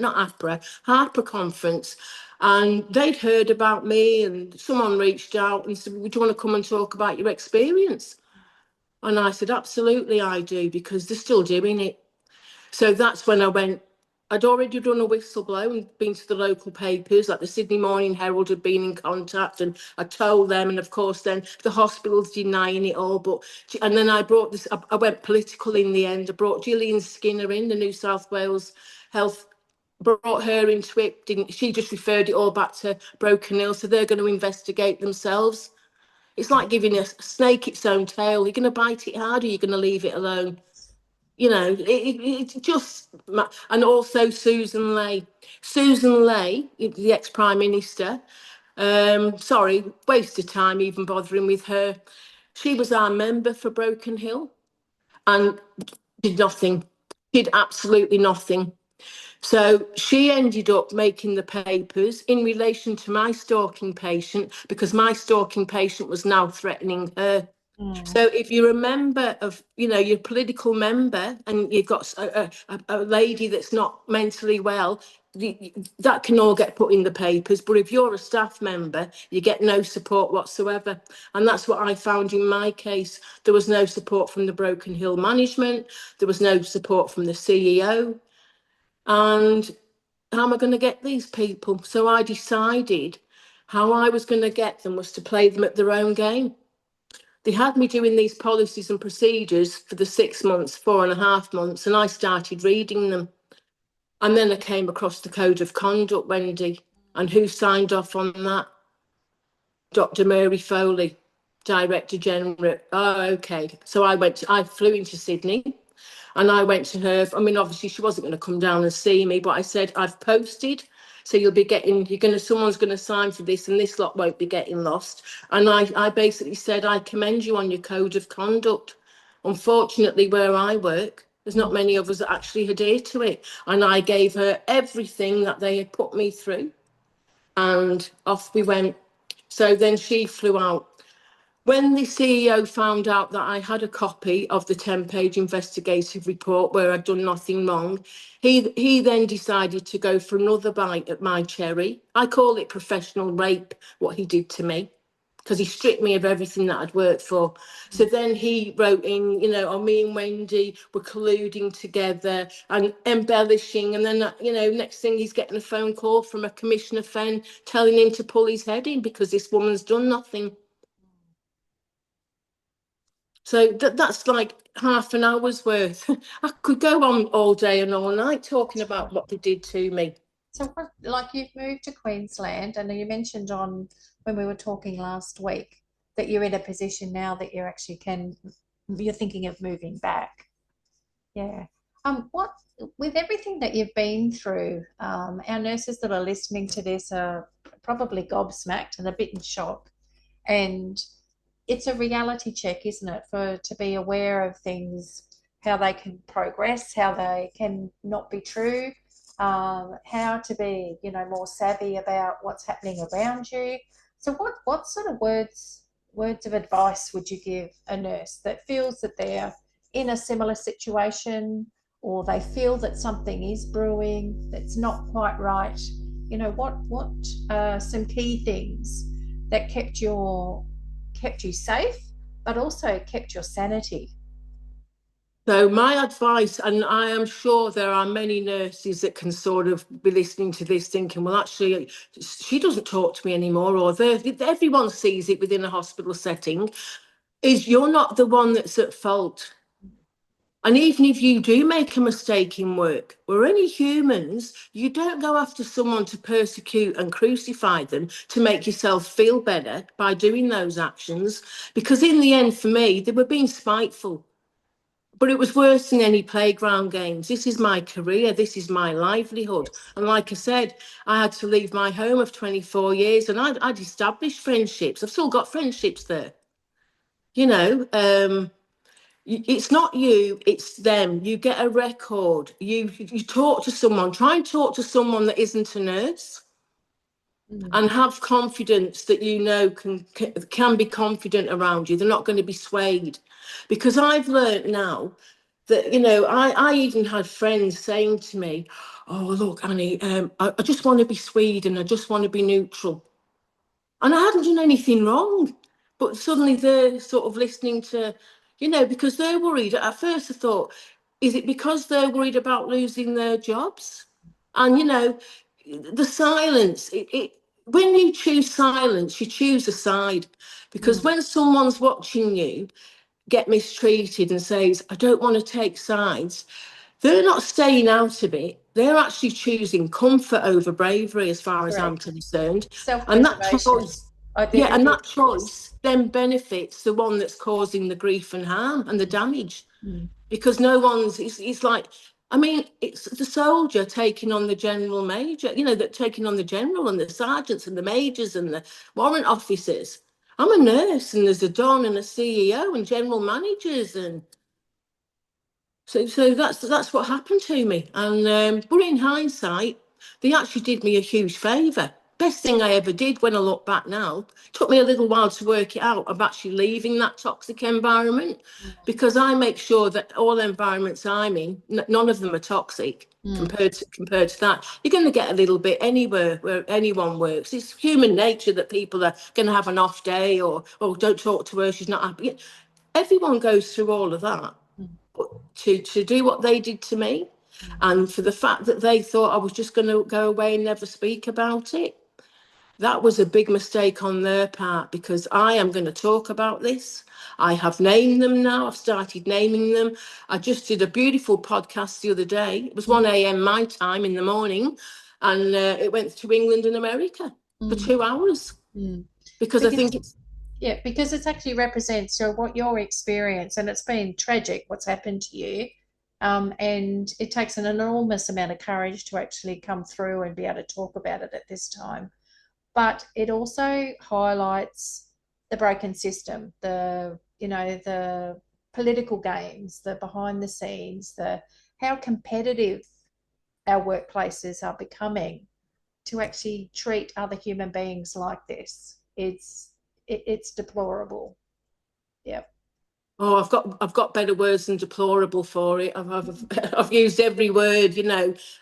conference. And they'd heard about me, and someone reached out and said, would you want to come and talk about your experience? And I said, absolutely, I do, because they're still doing it. So that's when I went. I'd already done a whistle blow and been to the local papers, like the Sydney Morning Herald had been in contact, and I told them, and of course then the hospital's denying it all. And then I brought this, I went political in the end. I brought Gillian Skinner in, the New South Wales Health, brought her into it. Didn't she? Just referred it all back to Broken Hill, so they're going to investigate themselves. It's like giving a snake its own tail. You're going to bite it hard, or you're going to leave it alone. You know, it just, and also Susan Ley. Susan Ley, the ex-Prime Minister, sorry, waste of time even bothering with her. She was our member for Broken Hill and did nothing, did absolutely nothing. So she ended up making the papers in relation to my stalking patient because my stalking patient was now threatening her. mm. So if you remember of, you know, your political member and you've got a lady that's not mentally well, that can all get put in the papers. But if you're a staff member, you get no support whatsoever. And that's what I found in my case. There was no support from the Broken Hill management. There was no support from the CEO. And how am I going to get these people? So I decided how I was going to get them was to play them at their own game. They had me doing these policies and procedures for the 6 months, 4.5 months, and I started reading them. And then I came across the code of conduct, Wendy, and who signed off on that? Dr. Mary Foley, Director General. Oh, okay. So I flew into Sydney and I went to her. I mean, obviously she wasn't going to come down and see me, but I said, I've posted. So someone's going to sign for this and this lot won't be getting lost. And I basically said, I commend you on your code of conduct. Unfortunately, where I work, there's not Mm. many of us that actually adhere to it. And I gave her everything that they had put me through and off we went. So then she flew out. When the CEO found out that I had a copy of the 10-page investigative report where I'd done nothing wrong, he then decided to go for another bite at my cherry. I call it professional rape, what he did to me, because he stripped me of everything that I'd worked for. So then he wrote in, you know, oh, me and Wendy were colluding together and embellishing. And then, you know, next thing he's getting a phone call from a Commissioner Fenn telling him to pull his head in because this woman's done nothing. So that's like half an hour's worth. I could go on all day and all night talking about what they did to me. So what, like you've moved to Queensland, and you mentioned on when we were talking last week that you're in a position now that you actually you're thinking of moving back. Yeah. What with everything that you've been through, our nurses that are listening to this are probably gobsmacked and a bit in shock. And it's a reality check, isn't it, for to be aware of things, how they can progress, how they can not be true, how to be, more savvy about what's happening around you. So, what sort of words of advice would you give a nurse that feels that they're in a similar situation, or they feel that something is brewing that's not quite right? What are some key things that kept you safe, but also kept your sanity? So my advice, and I am sure there are many nurses that can sort of be listening to this thinking, well, actually, she doesn't talk to me anymore, or everyone sees it within a hospital setting, is you're not the one that's at fault. And even if you do make a mistake in work, we're only humans. You don't go after someone to persecute and crucify them to make yourself feel better by doing those actions. Because in the end, for me, they were being spiteful. But it was worse than any playground games. This is my career. This is my livelihood. Yes. And like I said, I had to leave my home of 24 years and I'd established friendships. I've still got friendships there. You know, it's not you, it's them. You get a record. You talk to someone. Try and talk to someone that isn't a nurse Mm. and have confidence that can be confident around you. They're not going to be swayed. Because I've learnt now that, I even had friends saying to me, oh, look, Annie, I just want to be Sweden. I just want to be neutral. And I hadn't done anything wrong. But suddenly they're sort of listening to, because they're worried. At first I thought, is it because they're worried about losing their jobs? And, the silence, when you choose silence, you choose a side. Because Mm. when someone's watching you get mistreated and says, I don't want to take sides, they're not staying out of it. They're actually choosing comfort over bravery, as far as I'm Correct. concerned. And that Self-preservation. choice, I yeah, think and it, that yes. choice then benefits the one that's causing the grief and harm and the damage. Mm. Because no one's, it's like, I mean, it's the soldier taking on the general major, that taking on the general and the sergeants and the majors and the warrant officers. I'm a nurse and there's a Don and a CEO and general managers and so that's what happened to me. And but in hindsight, they actually did me a huge favour. Best thing I ever did when I look back now. Took me a little while to work it out of actually leaving that toxic environment because I make sure that all environments I'm in, none of them are toxic Mm. compared to that. You're going to get a little bit anywhere where anyone works. It's human nature that people are going to have an off day or don't talk to her, she's not happy. Everyone goes through all of that Mm. to do what they did to me, Mm. and for the fact that they thought I was just going to go away and never speak about it, that was a big mistake on their part because I am going to talk about this. I have named them now. I've started naming them. I just did a beautiful podcast the other day. It was Mm. 1 a.m. my time in the morning, and it went to England and America for Mm. 2 hours Mm. because I think Because it's. yeah, because it actually represents what your experience, and it's been tragic what's happened to you. And it takes an enormous amount of courage to actually come through and be able to talk about it at this time. But it also highlights the broken system, the political games, the behind the scenes, the how competitive our workplaces are becoming to actually treat other human beings like this. It's deplorable. Yeah. Oh, I've got better words than deplorable for it. I've used every word, and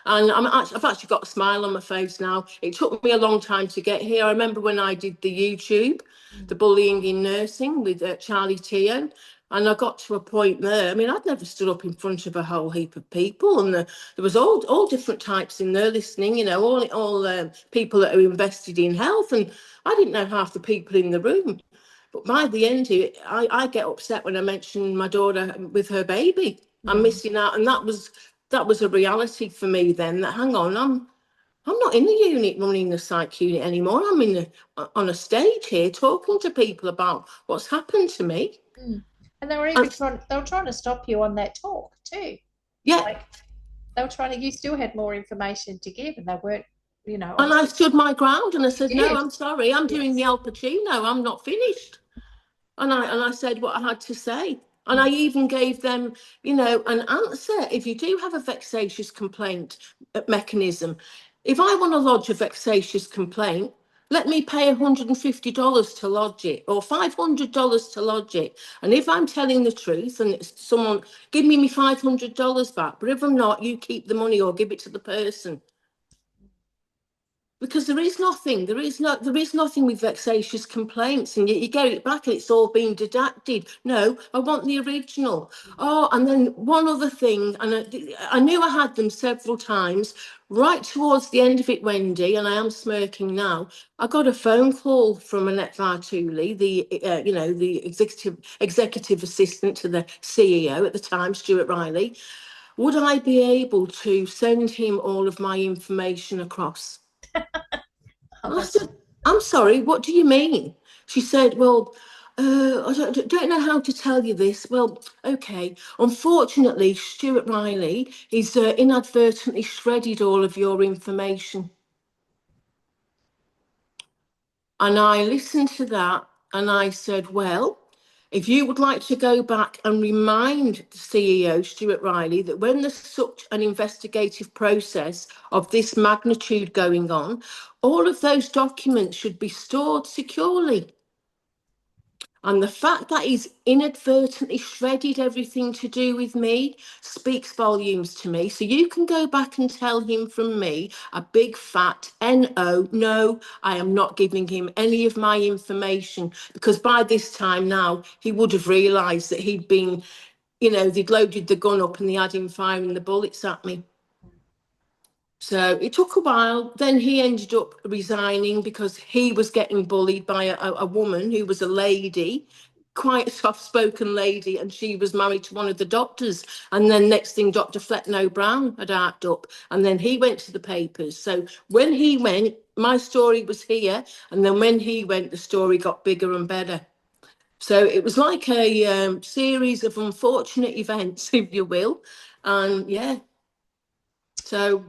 I've actually got a smile on my face now. It took me a long time to get here. I remember when I did the YouTube, the Mm. bullying in nursing with Charlie Teo, and I got to a point there. I mean, I'd never stood up in front of a whole heap of people, and there was all different types in there listening. All people that are invested in health, and I didn't know half the people in the room. But by the end of it, I get upset when I mention my daughter with her baby. I'm Mm. missing out, and that was a reality for me then. That hang on, I'm not in the unit running the psych unit anymore. I'm on a stage here talking to people about what's happened to me. Mm. And they were And trying to stop you on that talk too. Yeah. Like they were trying to, you still had more information to give, and they weren't, And I obviously stood my ground and I you said, no, did. I'm sorry, I'm doing the Yes. Al Pacino, I'm not finished. And I said what I had to say. And I Mm. even gave them, an answer. If you do have a vexatious complaint mechanism, if I want to lodge a vexatious complaint, let me pay $150 to lodge it or $500 to lodge it. And if I'm telling the truth and it's someone, give me my $500 back. But if I'm not, you keep the money or give it to the person. Because there is nothing with vexatious complaints, and you get it back and it's all been deducted. No, I want the original. Oh, and then one other thing, and I knew I had them several times. Right towards the end of it, Wendy, and I am smirking now. I got a phone call from Annette Vartuli, the executive assistant to the CEO at the time, Stuart Riley. Would I be able to send him all of my information across? Oh, I that's said, I'm sorry, what do you mean? She said, well, I don't know how to tell you this. Well, okay. Unfortunately, Stuart Riley is inadvertently shredded all of your information. And I listened to that and I said, well, if you would like to go back and remind the CEO, Stuart Riley, that when there's such an investigative process of this magnitude going on, all of those documents should be stored securely. And the fact that he's inadvertently shredded everything to do with me speaks volumes to me. So you can go back and tell him from me a big fat NO, no, I am not giving him any of my information, because by this time now he would have realised that he'd been, they'd loaded the gun up and they had him firing the bullets at me. So it took a while. Then he ended up resigning because he was getting bullied by a woman who was a lady, quite a soft-spoken lady, and she was married to one of the doctors. And then next thing, Dr. Fletno Brown had arced up, and then he went to the papers. So when he went, my story was here, and then when he went, the story got bigger and better. So it was like a series of unfortunate events, if you will. And yeah, so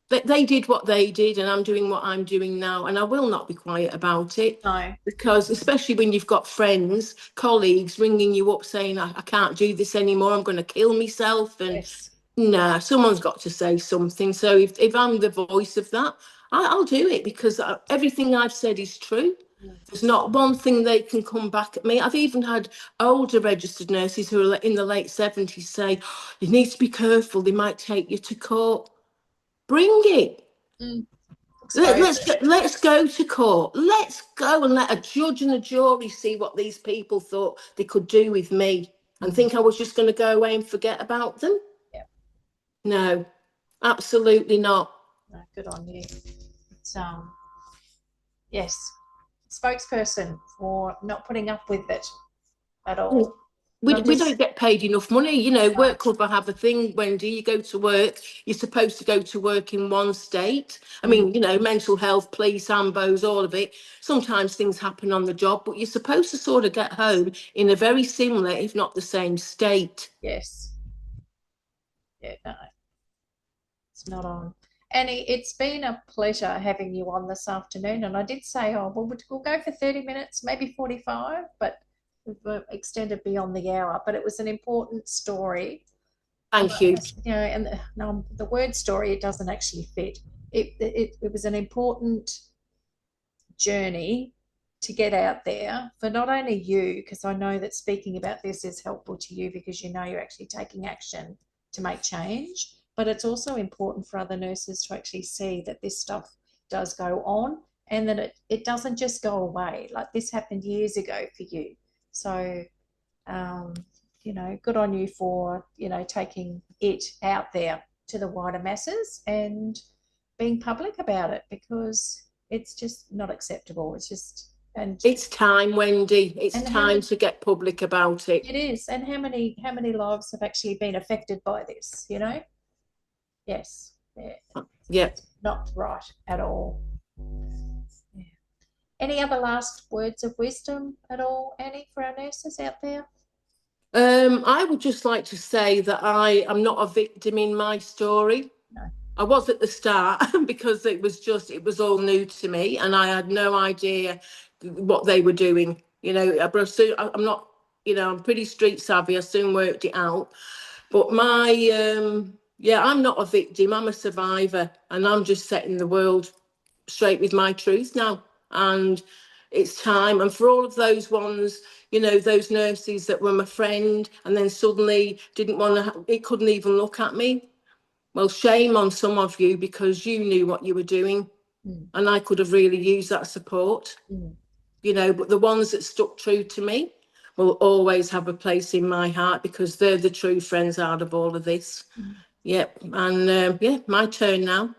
they did what they did, and I'm doing what I'm doing now, and I will not be quiet about it. no. Because especially when you've got friends, colleagues ringing you up saying, I can't do this anymore, I'm going to kill myself. And Yes. nah, someone's got to say something. So if I'm the voice of that, I'll do it, because everything I've said is true. Mm. There's not one thing they can come back at me. I've even had older registered nurses who are in the late 70s say, you need to be careful, they might take you to court. Bring it. Mm. Let, Expose let's it. go, let's go to court. Let's go and let a judge and a jury see what these people thought they could do with me, and Mm. think I was just going to go away and forget about them. Yeah. No, absolutely not. No, good on you. It's yes, spokesperson for not putting up with it at all. And I'm We just don't get paid enough money. no. Work Club have a thing, Wendy. You go to work, you're supposed to go to work in one state. I Mm. mean, mental health, police, AMBOs, all of it. Sometimes things happen on the job, but you're supposed to sort of get home in a very similar, if not the same state. Yes. Yeah, no, it's not on. Annie, it's been a pleasure having you on this afternoon. And I did say, oh, well, we'll go for 30 minutes, maybe 45, but we've extended beyond the hour. But it was an important story. Thank you. And no, the word story, it doesn't actually fit. It was an important journey to get out there for not only you, because I know that speaking about this is helpful to you because you're actually taking action to make change, but it's also important for other nurses to actually see that this stuff does go on, and that it doesn't just go away. Like this happened years ago for you. So, um, good on you for, taking it out there to the wider masses and being public about it, because it's just not acceptable. It's just, It's time, Wendy. It's and how time many, to get public about it. it is, and how many lives have actually been affected by this, Yes. Yeah. Yeah. It's not right at all. Yeah. Any other last words of wisdom at all, Annie, for our nurses out there? I would just like to say that I am not a victim in my story. No. I was at the start because it was all new to me and I had no idea what they were doing. But I'm not, I'm pretty street savvy. I soon worked it out. But yeah, I'm not a victim. I'm a survivor and I'm just setting the world straight with my truth now. And it's time. And for all of those ones, those nurses that were my friend and then suddenly didn't want to, it couldn't even look at me. Well, shame on some of you because you knew what you were doing. Mm. And I could have really used that support, Mm. but the ones that stuck true to me will always have a place in my heart because they're the true friends out of all of this. Mm. Yep. And yeah, my turn now.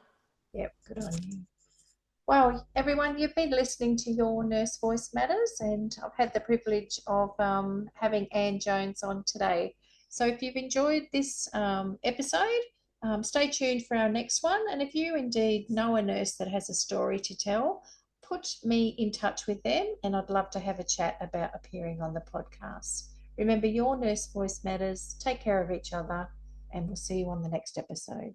Yep, good on you. Well, everyone, you've been listening to Your Nurse Voice Matters, and I've had the privilege of having Anne Jones on today. So if you've enjoyed this episode, stay tuned for our next one. And if you indeed know a nurse that has a story to tell, put me in touch with them, and I'd love to have a chat about appearing on the podcast. Remember, Your Nurse Voice Matters. Take care of each other, and we'll see you on the next episode.